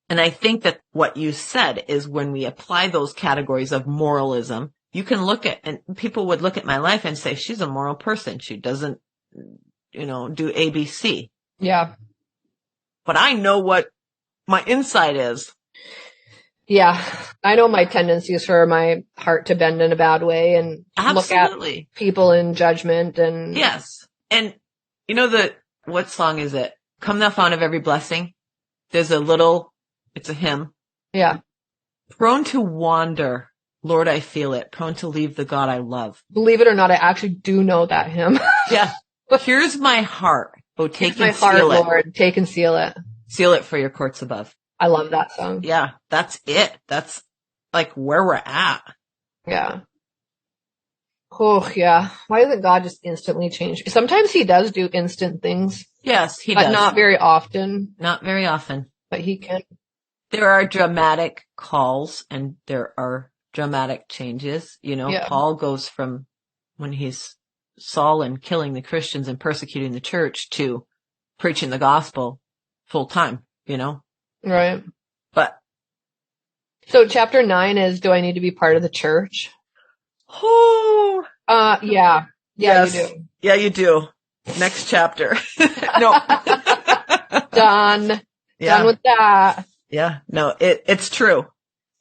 And I think that what you said is when we apply those categories of moralism you can look at, and people would look at my life and say, she's a moral person. She doesn't, do ABC. Yeah. But I know what my inside is. Yeah. I know my tendencies for my heart to bend in a bad way and Absolutely. Look at people in judgment and. Yes. And what song is it? Come thou fount of every blessing. There's it's a hymn. Yeah. Prone to wander. Lord, I feel it. Prone to leave the God I love. Believe it or not, I actually do know that hymn. Yeah. Here's my heart. Oh, take and seal it. Lord. Take and seal it. Seal it for your courts above. I love that song. Yeah. That's it. That's like where we're at. Yeah. Oh, yeah. Why doesn't God just instantly change? Sometimes he does do instant things. Yes, he does. But not very often. Not very often. But he can. There are dramatic calls and there are dramatic changes. Paul goes from when he's Saul and killing the Christians and persecuting the church to preaching the gospel full time, Right. But. So chapter 9 is, do I need to be part of the church? Oh. Yeah. Yeah, yes. You do. Yeah, you do. Next chapter. No. Done. Yeah. Done with that. Yeah. No, it's true.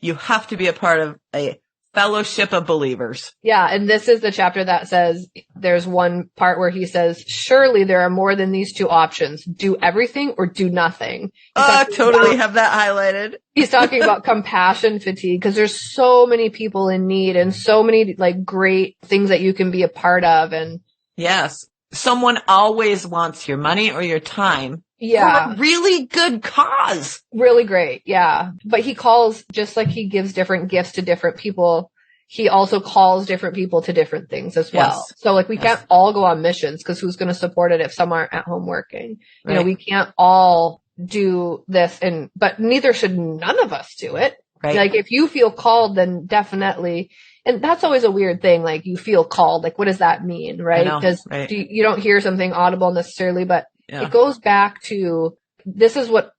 You have to be a part of a fellowship of believers. Yeah. And this is the chapter that says, there's one part where he says, surely there are more than these two options. Do everything or do nothing. Totally have that highlighted. He's talking about compassion fatigue because there's so many people in need and so many great things that you can be a part of. And yes, someone always wants your money or your time. Yeah. For a really good cause. Really great. Yeah. But he calls, just like he gives different gifts to different people, he also calls different people to different things as well. Yes. So we can't all go on missions because who's going to support it if some aren't at home working? Right. We can't all do this but neither should none of us do it. Right. If you feel called, then definitely. And that's always a weird thing. You feel called. What does that mean? Right. Because you don't hear something audible necessarily, but it goes back to,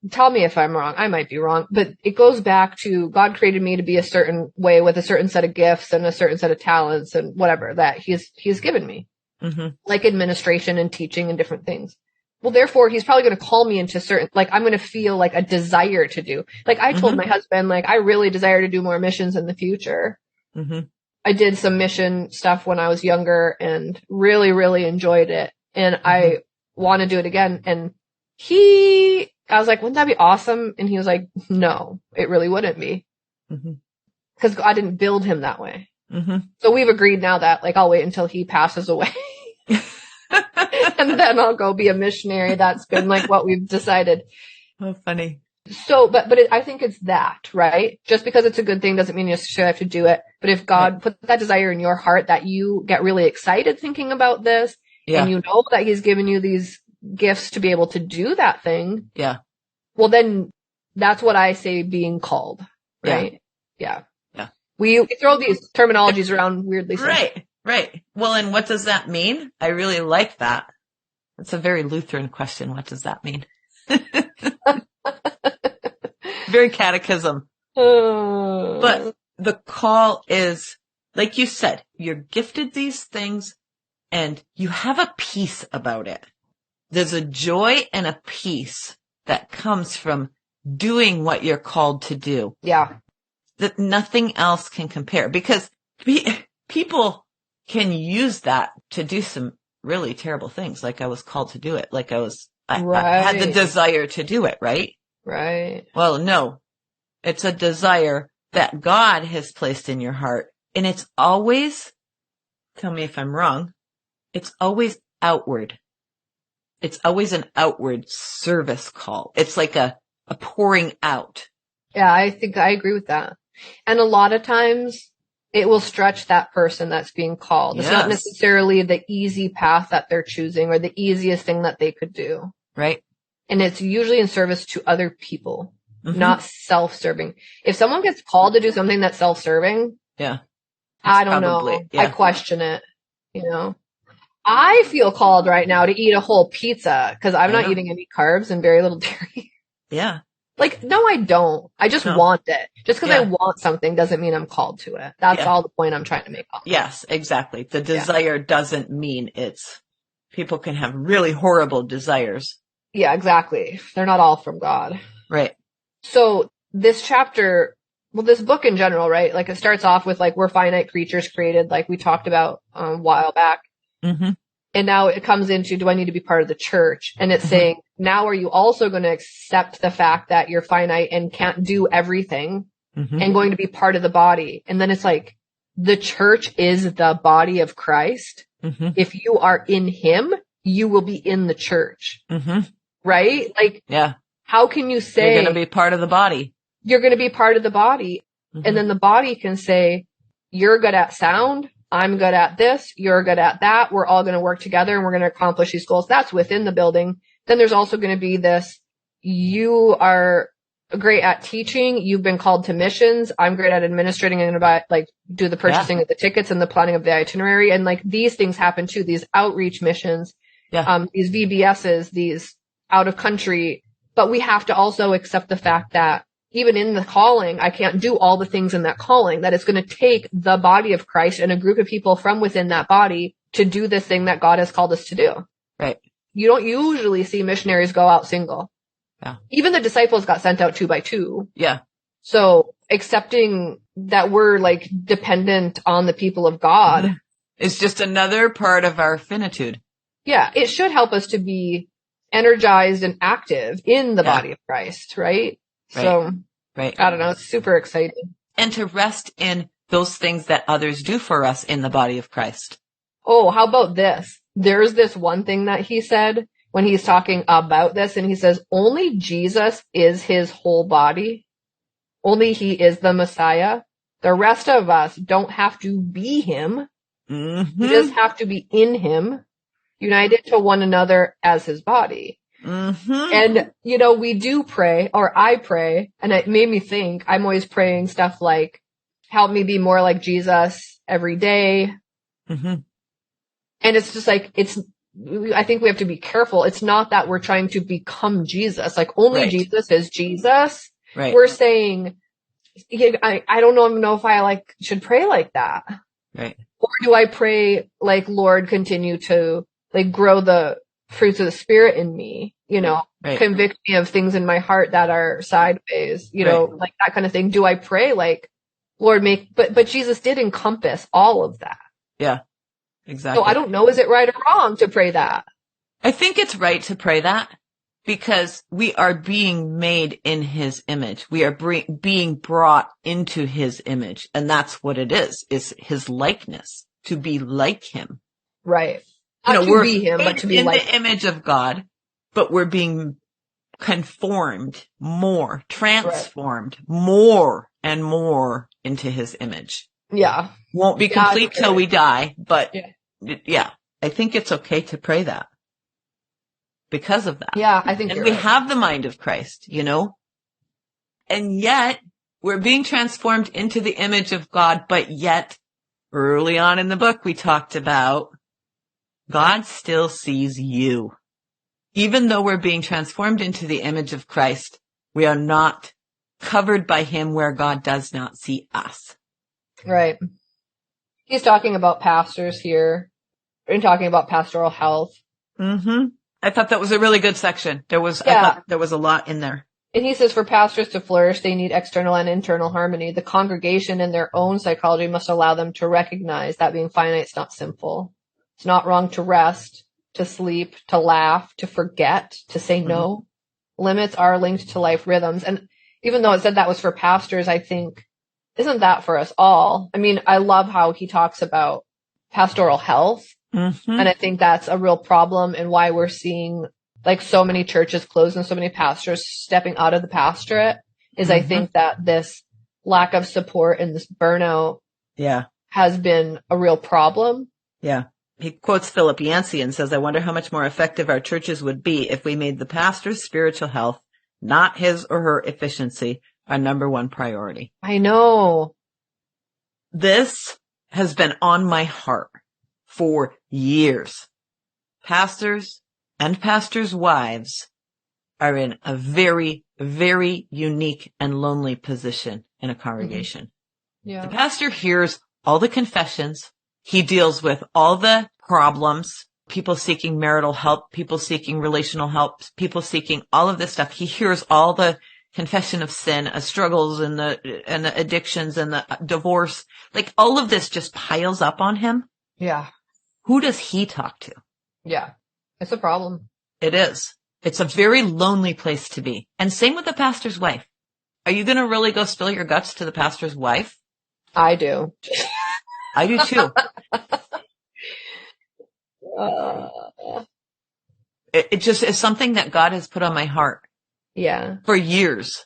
tell me if I'm wrong. I might be wrong, but it goes back to God created me to be a certain way with a certain set of gifts and a certain set of talents and whatever that he's given me, like administration and teaching and different things. Well, therefore he's probably going to call me into certain, I'm going to feel a desire to do, I told my husband, I really desire to do more missions in the future. I did some mission stuff when I was younger and really, really enjoyed it. And I want to do it again. And I was like, wouldn't that be awesome? And he was like, no, it really wouldn't be. Because God didn't build him that way. So we've agreed now that I'll wait until he passes away. And then I'll go be a missionary. That's been what we've decided. Oh, funny. So, I think it's that, right? Just because it's a good thing doesn't mean you necessarily have to do it. But if God put that desire in your heart that you get really excited thinking about this, and you know that he's given you these gifts to be able to do that thing. Yeah. Well, then that's what I say being called, right? Yeah. We throw these terminologies around weirdly. Right. Well, and what does that mean? I really like that. It's a very Lutheran question. What does that mean? Very catechism. But the call is, like you said, you're gifted these things and you have a peace about it. There's a joy and a peace that comes from doing what you're called to do. Yeah. That nothing else can compare, because people can use that to do some really terrible things. I was called to do it. I had the desire to do it, right? Right. Well, no, it's a desire that God has placed in your heart. And it's always, tell me if I'm wrong, it's always outward. It's always an outward service call. It's like a pouring out. Yeah, I think I agree with that. And a lot of times it will stretch that person that's being called. It's not necessarily the easy path that they're choosing or the easiest thing that they could do. Right. And it's usually in service to other people, not self-serving. If someone gets called to do something that's self-serving, I don't know. I question it, I feel called right now to eat a whole pizza because I'm not eating any carbs and very little dairy. Yeah. Like, no, I don't. I just want it. Just because I Yeah. want something doesn't mean I'm called to it. That's all the point I'm trying to make. Yes, exactly. The desire doesn't mean people can have really horrible desires. Yeah, exactly. They're not all from God. Right. So this chapter, well, this book in general, right? Like it starts off with like, we're finite creatures created, like we talked about a while back. Mm-hmm. And now it comes into, do I need to be part of the church? And it's saying, now are you also going to accept the fact that you're finite and can't do everything and going to be part of the body? And then it's like, the church is the body of Christ. If you are in him, you will be in the church. Right? Like, how can you say you're going to be part of the body? You're going to be part of the body. And then the body can say, you're good at sound. I'm good at this. You're good at that. We're all going to work together and we're going to accomplish these goals. That's within the building. Then there's also going to be this, you are great at teaching. You've been called to missions. I'm great at administrating and like do the purchasing of the tickets and the planning of the itinerary. And like these things happen too, these outreach missions, these VBSs, these out of country. But we have to also accept the fact that even in the calling, I can't do all the things in that calling, that it's going to take the body of Christ and a group of people from within that body to do this thing that God has called us to do. Right. You don't usually see missionaries go out single. Yeah. Even the disciples got sent out 2 by 2. Yeah. So accepting that we're like dependent on the people of God is just another part of our finitude. Yeah. It should help us to be energized and active in the body of Christ, right? So, I don't know, it's super exciting. And to rest in those things that others do for us in the body of Christ. Oh, how about this? There's this one thing that he said when he's talking about this, and he says, only Jesus is his whole body. Only he is the Messiah. The rest of us don't have to be him. We just have to be in him, united to one another as his body. And, you know, we do pray, or I pray, and it made me think, I'm always praying stuff like, help me be more like Jesus every day. And it's just like, I think we have to be careful. It's not that we're trying to become Jesus, like only Jesus is Jesus. We're saying, I don't know if I should pray like that. Or do I pray like, Lord, continue to like grow the fruits of the Spirit in me, you know, convict me of things in my heart that are sideways, you know, like that kind of thing. Do I pray like, Lord, but Jesus did encompass all of that. Yeah, exactly. So I don't know, is it right or wrong to pray that? I think it's right to pray that because we are being made in his image. We are being brought into his image. And that's what it is his likeness, to be like him. Right. Not to be him, but to be like the image of God, but we're being conformed more, transformed more and more into his image. Yeah. Won't be complete till we die, but I think it's okay to pray that because of that. Yeah, I think and we have the mind of Christ, you know, and yet we're being transformed into the image of God, but yet early on in the book, we talked about God still sees you. Even though we're being transformed into the image of Christ, we are not covered by him where God does not see us. Right. He's talking about pastors here and talking about pastoral health. I thought that was a really good section. I thought there was a lot in there. And he says for pastors to flourish, they need external and internal harmony. The congregation in their own psychology must allow them to recognize that being finite is not sinful. It's not wrong to rest, to sleep, to laugh, to forget, to say no. Limits are linked to life rhythms. And even though it said that was for pastors, I think, isn't that for us all? I mean, I love how he talks about pastoral health. And I think that's a real problem and why we're seeing like so many churches closed and so many pastors stepping out of the pastorate is I think that this lack of support and this burnout has been a real problem. Yeah. He quotes Philip Yancey and says, I wonder how much more effective our churches would be if we made the pastor's spiritual health, not his or her efficiency, our number one priority. I know. This has been on my heart for years. Pastors and pastors' wives are in a very, very unique and lonely position in a congregation. Yeah. The pastor hears all the confessions. He deals with all the problems, people seeking marital help, people seeking relational help, people seeking all of this stuff. He hears all the confession of sin, struggles and the addictions and the divorce. Like all of this just piles up on him. Yeah. Who does he talk to? Yeah. It's a problem. It is. It's a very lonely place to be. And same with the pastor's wife. Are you going to really go spill your guts to the pastor's wife? I do. I do too. It just is something that God has put on my heart. Yeah. For years.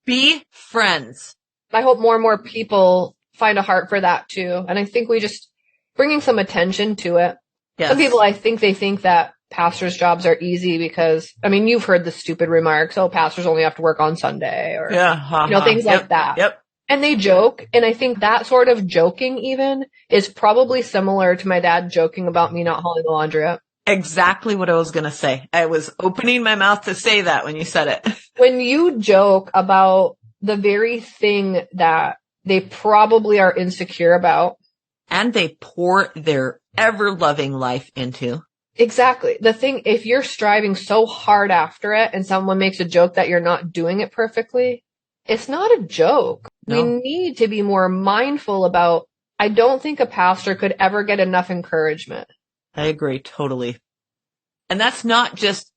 Be friends. I hope more and more people find a heart for that too. And I think we just bringing some attention to it. Yes. Some people, I think they think that pastors' jobs are easy because, I mean, you've heard the stupid remarks, oh, pastors only have to work on Sunday or, things like that. Yep. And they joke. And I think that sort of joking even is probably similar to my dad joking about me not hauling the laundry up. Exactly what I was going to say. I was opening my mouth to say that when you said it. When you joke about the very thing that they probably are insecure about. And they pour their ever-loving life into. Exactly. The thing, if you're striving so hard after it and someone makes a joke that you're not doing it perfectly, it's not a joke. No. We need to be more mindful about, I don't think a pastor could ever get enough encouragement. I agree totally. And that's not just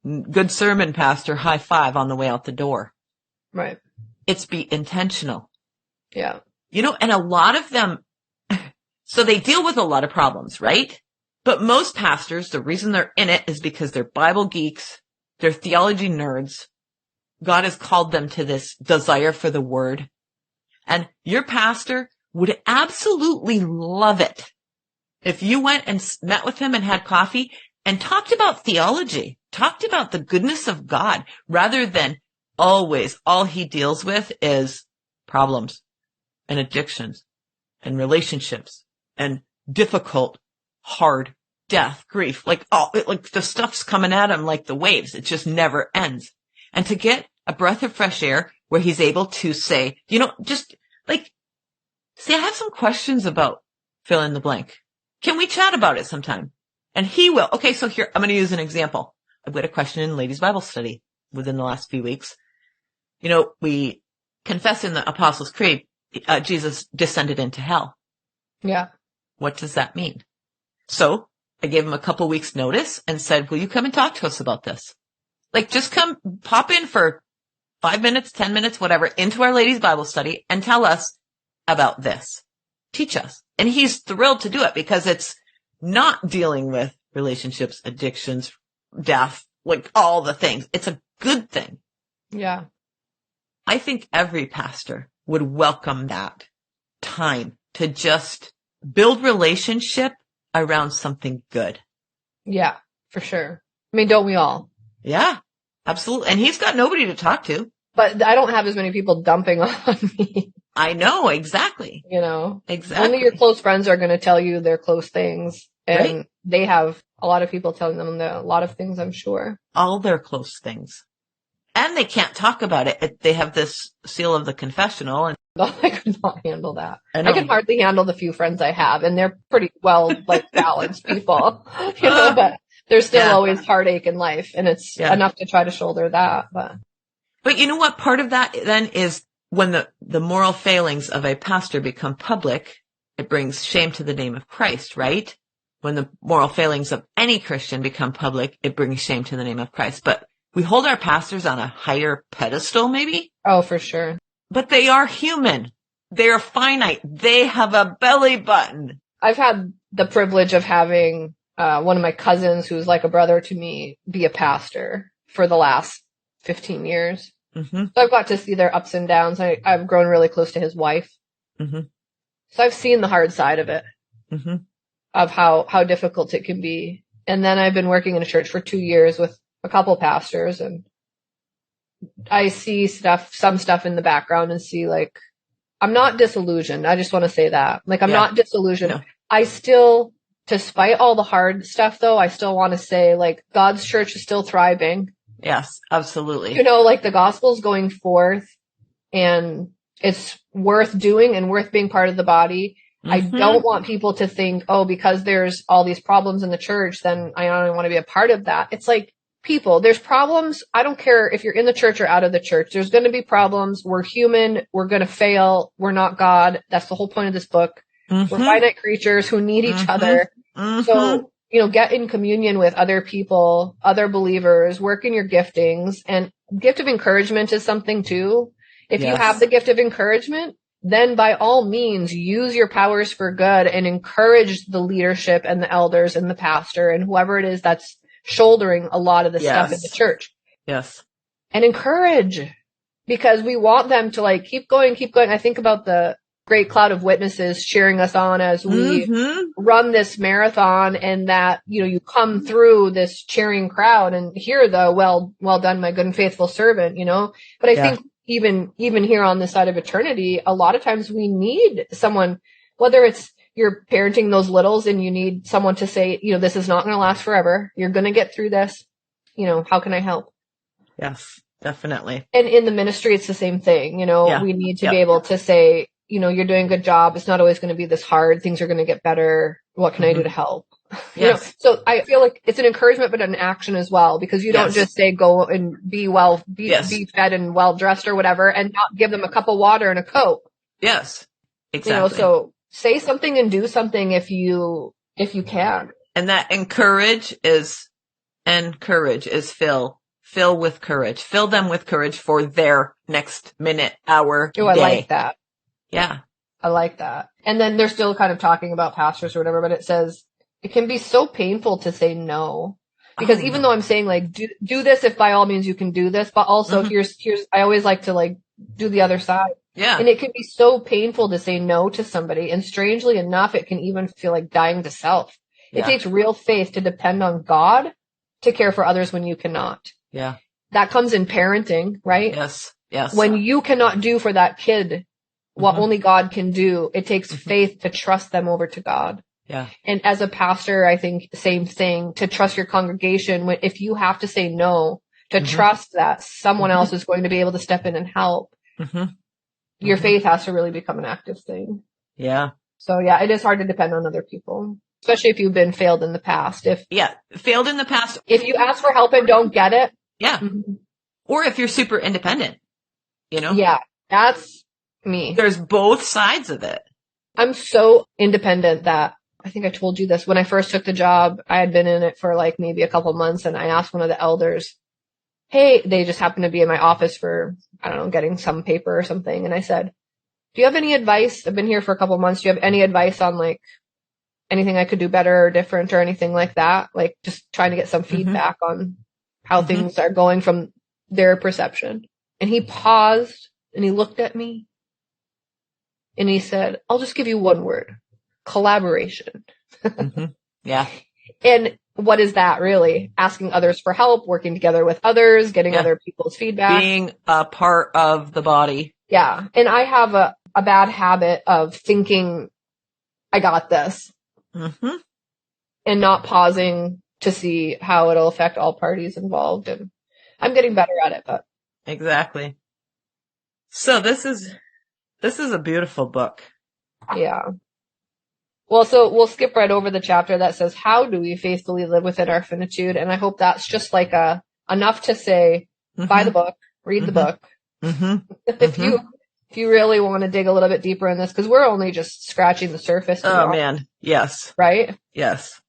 good sermon, pastor, high five on the way out the door. Right. It's be intentional. Yeah. And a lot of them, so they deal with a lot of problems, right? But most pastors, the reason they're in it is because they're Bible geeks, they're theology nerds. God has called them to this desire for the word. And your pastor would absolutely love it if you went and met with him and had coffee and talked about theology, talked about the goodness of God, rather than always all he deals with is problems and addictions and relationships and difficult, hard, death, grief, like the stuff's coming at him like the waves. It just never ends. And to get a breath of fresh air where he's able to say, just like, say, I have some questions about fill in the blank. Can we chat about it sometime? And he will. Okay, so here, I'm going to use an example. I've got a question in ladies' Bible study within the last few weeks. We confess in the Apostles' Creed, Jesus descended into hell. Yeah. What does that mean? So I gave him a couple weeks notice and said, will you come and talk to us about this? Like, just come, pop in for 5 minutes, 10 minutes, whatever, into our ladies' Bible study and tell us about this. Teach us. And he's thrilled to do it because it's not dealing with relationships, addictions, death, like all the things. It's a good thing. Yeah. I think every pastor would welcome that time to just build relationship around something good. Yeah, for sure. I mean, don't we all? Yeah, absolutely. And he's got nobody to talk to. But I don't have as many people dumping on me. I know, exactly. Exactly. Only your close friends are going to tell you their close things. And right? They have a lot of people telling them a lot of things, I'm sure. All their close things. And they can't talk about it. They have this seal of the confessional. And I could not handle that. I can hardly handle the few friends I have. And they're pretty well, balanced people. But there's still always heartache in life. And it's enough to try to shoulder that. But you know what? Part of that then is when the moral failings of a pastor become public, it brings shame to the name of Christ, right? When the moral failings of any Christian become public, it brings shame to the name of Christ. But we hold our pastors on a higher pedestal, maybe? Oh, for sure. But they are human. They are finite. They have a belly button. I've had the privilege of having one of my cousins, who's like a brother to me, be a pastor for the last 15 years. Mm-hmm. So I've got to see their ups and downs. I've grown really close to his wife. Mm-hmm. So I've seen the hard side of it, mm-hmm. of how difficult it can be. And then I've been working in a church for 2 years with a couple pastors, and I see some stuff in the background and see I'm not disillusioned. I just want to say that. I'm not disillusioned. No. I still, despite all the hard stuff though, I still want to say God's church is still thriving. Yes, absolutely. You know, like the gospel's going forth and it's worth doing and worth being part of the body. I don't want people to think, oh, because there's all these problems in the church, then I don't want to be a part of that. It's like, people, there's problems. I don't care if you're in the church or out of the church. There's going to be problems. We're human. We're going to fail. We're not God. That's the whole point of this book. We're finite creatures who need each other. So, you know, get in communion with other people, other believers, work in your giftings, and gift of encouragement is something too. If you have the gift of encouragement, then by all means use your powers for good and encourage the leadership and the elders and the pastor and whoever it is that's shouldering a lot of the stuff in the church. Yes. And encourage, because we want them to like keep going, keep going. I think about the great cloud of witnesses cheering us on as we run this marathon, and that, you know, you come through this cheering crowd and hear the well done, my good and faithful servant, you know. But I think even here on this side of eternity, a lot of times we need someone, whether it's you're parenting those littles and you need someone to say, you know, this is not going to last forever. You're going to get through this. You know, how can I help? Yes, definitely. And in the ministry, it's the same thing. You know, we need to be able to say, you know, you're doing a good job. It's not always going to be this hard. Things are going to get better. What can I do to help? You know, so I feel like it's an encouragement, but an action as well, because you don't just say, go and be fed and well dressed or whatever, and not give them a cup of water and a coat. Yes, exactly. You know, so say something and do something if you can. And that encourage is fill with courage. Fill them with courage for their next minute, hour, day. I like that. Yeah. I like that. And then they're still kind of talking about pastors or whatever, but it says it can be so painful to say no. Because even though I'm saying like, do this if by all means you can do this, but also here's, I always like to like do the other side. Yeah. And it can be so painful to say no to somebody. And strangely enough, it can even feel like dying to self. It takes real faith to depend on God to care for others when you cannot. Yeah. That comes in parenting, right? Yes. Yes. When you cannot do for that kid what only God can do, it takes faith to trust them over to God. Yeah. And as a pastor, I think same thing, to trust your congregation. If you have to say no, to trust that someone else is going to be able to step in and help. Your faith has to really become an active thing. Yeah. So yeah, it is hard to depend on other people, especially if you've been failed in the past. Failed in the past. If you ask for help and don't get it. Yeah. Or if you're super independent, you know? Yeah. That's me. There's both sides of it. I'm so independent that I think I told you this. When I first took the job, I had been in it for like maybe a couple months, and I asked one of the elders, hey, they just happened to be in my office for, I don't know, getting some paper or something. And I said, do you have any advice? I've been here for a couple months. Do you have any advice on like anything I could do better or different or anything like that? Like just trying to get some feedback on how things are going from their perception. And he paused and he looked at me and he said, I'll just give you one word: collaboration. Yeah. And what is that really? Asking others for help, working together with others, getting other people's feedback. Being a part of the body. Yeah. And I have a bad habit of thinking, I got this. And not pausing to see how it'll affect all parties involved. And I'm getting better at it, but. Exactly. So this is a beautiful book. Yeah. Well, so we'll skip right over the chapter that says, how do we faithfully live within our finitude? And I hope that's just like enough to say, buy the book, read the book. If you really want to dig a little bit deeper in this, because we're only just scratching the surface. Oh man. Yes. Right? Yes.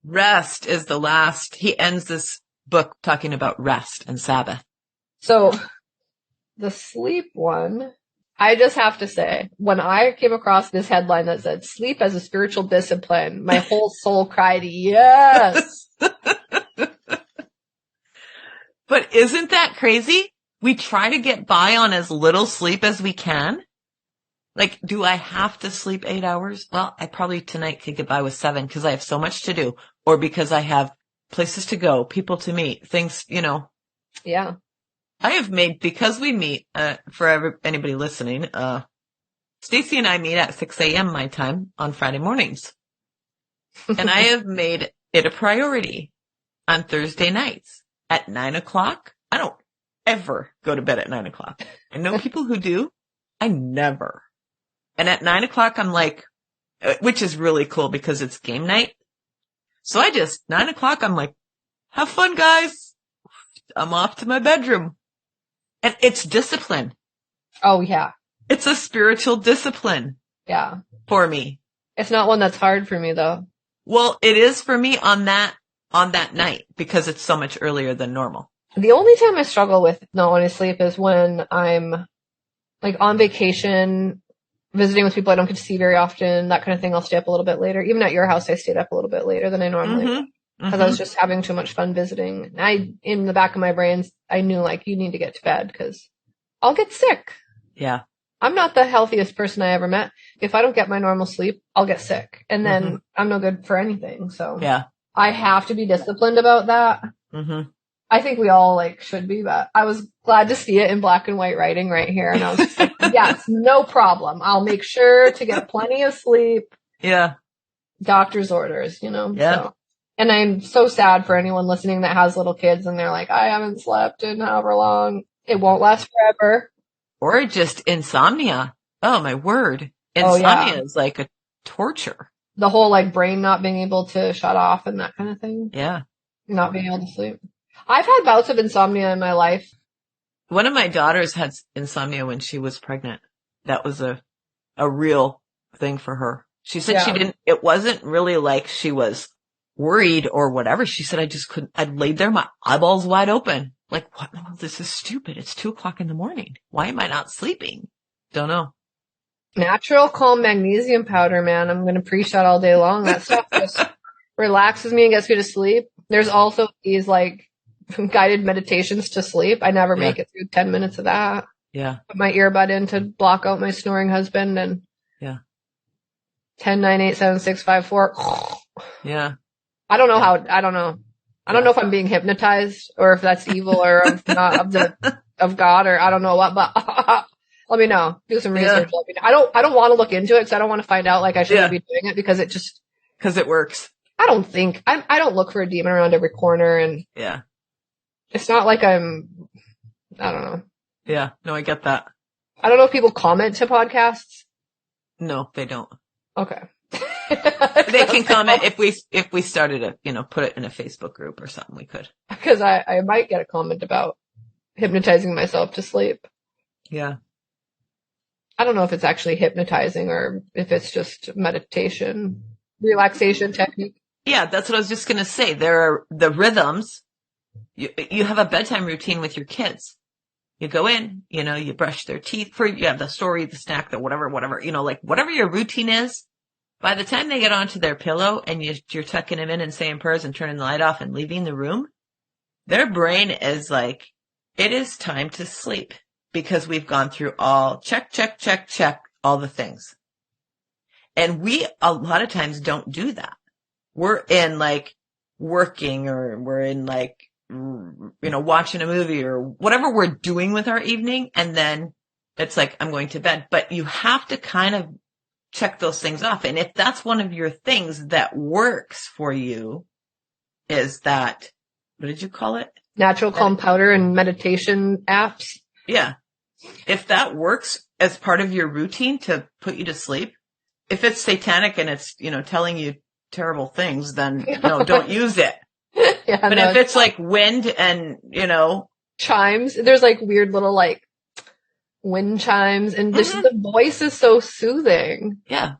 Rest is the last. He ends this book talking about rest and Sabbath. So the sleep one, I just have to say, when I came across this headline that said sleep as a spiritual discipline, my whole soul cried, yes. But isn't that crazy? We try to get by on as little sleep as we can. Like, do I have to sleep 8 hours? Well, I probably tonight could get by with 7 because I have so much to do, or because I have places to go, people to meet, things, you know. Yeah. I have made, because we meet, for anybody listening, Stacey and I meet at 6 a.m. my time on Friday mornings. And I have made it a priority on Thursday nights at 9:00. I don't ever go to bed at 9:00. I know people who do. I never. And at 9:00, I'm like, which is really cool because it's game night. So 9:00, I'm like, have fun, guys. I'm off to my bedroom. And it's discipline. Oh, yeah. It's a spiritual discipline. Yeah. For me. It's not one that's hard for me, though. Well, it is for me on that night because it's so much earlier than normal. The only time I struggle with not wanting to sleep is when I'm like on vacation, visiting with people I don't get to see very often, that kind of thing. I'll stay up a little bit later. Even at your house, I stayed up a little bit later than I normally would because I was just having too much fun visiting. In the back of my brain, I knew like, you need to get to bed because I'll get sick. Yeah. I'm not the healthiest person I ever met. If I don't get my normal sleep, I'll get sick and then I'm no good for anything. So yeah, I have to be disciplined about that. I think we all like should be, but I was glad to see it in black and white writing right here. And I was just like, yes, no problem. I'll make sure to get plenty of sleep. Yeah. Doctor's orders, Yeah. So. And I'm so sad for anyone listening that has little kids and they're like, I haven't slept in however long. It won't last forever. Or just insomnia. Oh, my word. Insomnia is like a torture. The whole like brain not being able to shut off and that kind of thing. Yeah. Not being able to sleep. I've had bouts of insomnia in my life. One of my daughters had insomnia when she was pregnant. That was a real thing for her. She said it wasn't really like she was worried or whatever. She said, I just couldn't, I'd laid there, my eyeballs wide open. Like, what? Oh, this is stupid. It's 2:00 in the morning. Why am I not sleeping? Don't know. Natural calm magnesium powder, man. I'm going to preach that all day long. That stuff just relaxes me and gets me to sleep. There's also these like guided meditations to sleep. I never make it through 10 minutes of that. Yeah. Put my earbud in to block out my snoring husband and 10, 9, 8, 7, 6, 5, 4. Yeah. I don't know if I'm being hypnotized or if that's evil or not of God or I don't know what, but let me know. Do some research. Let me know. I don't want to look into it because I don't want to find out like I shouldn't be doing it because it works. I don't look for a demon around every corner and it's not like I don't know. Yeah. No, I get that. I don't know if people comment to podcasts. No, they don't. Okay. They can comment if we started put it in a Facebook group or something, we could. Because I might get a comment about hypnotizing myself to sleep. Yeah. I don't know if it's actually hypnotizing or if it's just meditation, relaxation technique. Yeah, that's what I was just going to say. There are the rhythms. You have a bedtime routine with your kids. You go in, you brush their teeth you have the story, the snack, the whatever, like whatever your routine is. By the time they get onto their pillow and you're tucking them in and saying prayers and turning the light off and leaving the room, their brain is like, it is time to sleep because we've gone through all check, all the things. And we a lot of times don't do that. We're in like working or we're in like, watching a movie or whatever we're doing with our evening. And then it's like, I'm going to bed, but you have to kind of check those things off. And if that's one of your things that works for you, is that, what did you call it? Natural calm powder and meditation apps. Yeah. If that works as part of your routine to put you to sleep, if it's satanic and it's, telling you terrible things, then no, don't use it. But if it's like wind and, chimes, there's like weird little like wind chimes and the voice is so soothing. Yeah.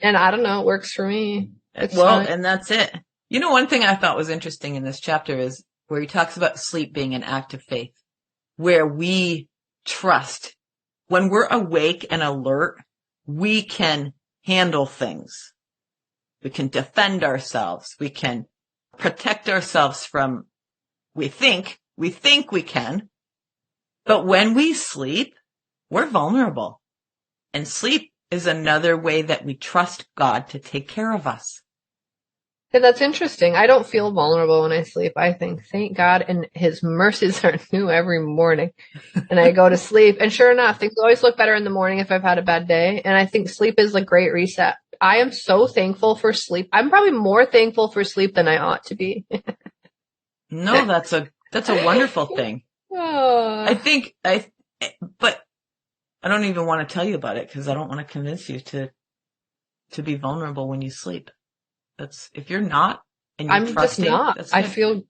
And I don't know, it works for me. And that's it. One thing I thought was interesting in this chapter is where he talks about sleep being an act of faith, where we trust. When we're awake and alert, we can handle things. We can defend ourselves. We can protect ourselves from, we think we can. But when we sleep, we're vulnerable. And sleep is another way that we trust God to take care of us. Yeah, that's interesting. I don't feel vulnerable when I sleep. I think, thank God, and his mercies are new every morning. And I go to sleep. And sure enough, things always look better in the morning if I've had a bad day. And I think sleep is a great reset. I am so thankful for sleep. I'm probably more thankful for sleep than I ought to be. No, that's a That's a wonderful thing. Oh. But I don't even want to tell you about it because I don't want to convince you to be vulnerable when you sleep. If you're not, and you're I'm trusting, just not. that's good.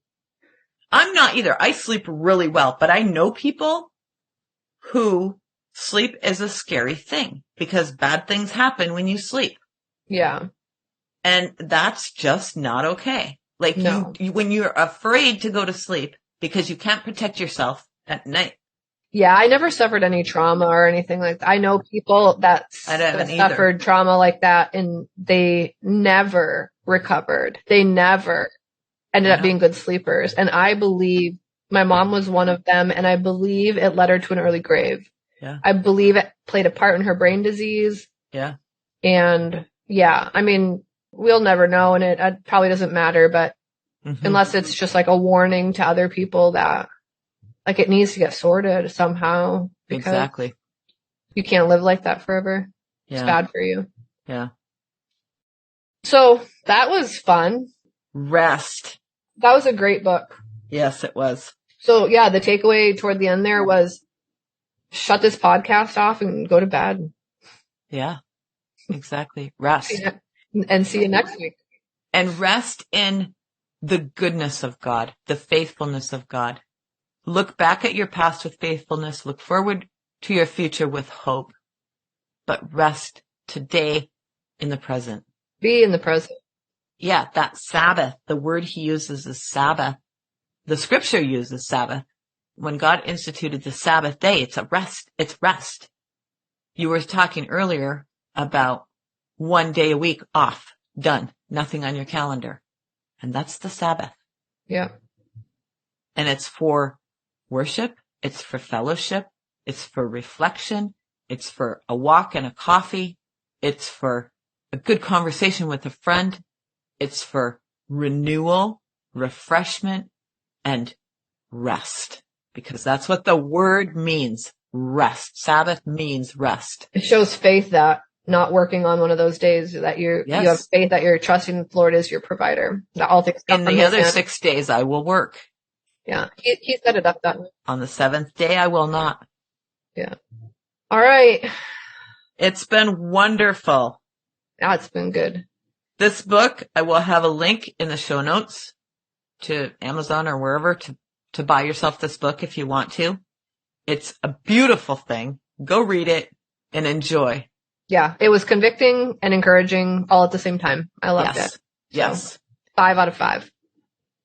I'm not either. I sleep really well, but I know people who sleep is a scary thing because bad things happen when you sleep. Yeah. And that's just not okay. Like No. when you're afraid to go to sleep because you can't protect yourself at night. Yeah, I never suffered any trauma or anything like that. I know people that suffered trauma like that and they never recovered. They never ended up being good sleepers. And I believe my mom was one of them, and I believe it led her to an early grave. Yeah. I believe it played a part in her brain disease. Yeah. And yeah, I mean, we'll never know, and it probably doesn't matter, but unless it's just like a warning to other people that like it needs to get sorted somehow. Exactly. You can't live like that forever. Yeah. It's bad for you. Yeah. So that was fun. Rest. That was a great book. Yes, it was. So yeah, the takeaway toward the end there was shut this podcast off and go to bed. Yeah, exactly. Rest. And see you next week. And rest in the goodness of God, the faithfulness of God. Look back at your past with faithfulness. Look forward to your future with hope. But rest today in the present. Be in the present. Yeah, that Sabbath. The word he uses is Sabbath. The scripture uses Sabbath. When God instituted the Sabbath day, it's a rest. It's rest. You were talking earlier about 1 day a week off, done, nothing on your calendar. And that's the Sabbath. Yeah. And it's for worship. It's for fellowship. It's for reflection. It's for a walk and a coffee. It's for a good conversation with a friend. It's for renewal, refreshment, and rest. Because that's what the word means. Rest. Sabbath means rest. It shows faith that not working on one of those days that you have faith that you're trusting the Lord is your provider. That all things come in from the his other hand. 6 days I will work. Yeah. He set it up that way. On the 7th day I will not. Yeah. All right. It's been wonderful. Yeah, it's been good. This book, I will have a link in the show notes to Amazon or wherever to buy yourself this book if you want to. It's a beautiful thing. Go read it and enjoy. Yeah, it was convicting and encouraging all at the same time. I loved it. Yes. 5 out of 5.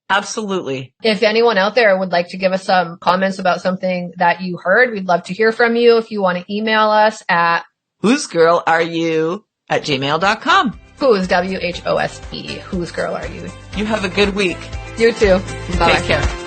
Absolutely. If anyone out there would like to give us some comments about something that you heard, we'd love to hear from you. If you want to email us at whosegirlareyou@gmail.com. Whose, WHOSE. Whose girl are you? You have a good week. You too. Bye. Take care.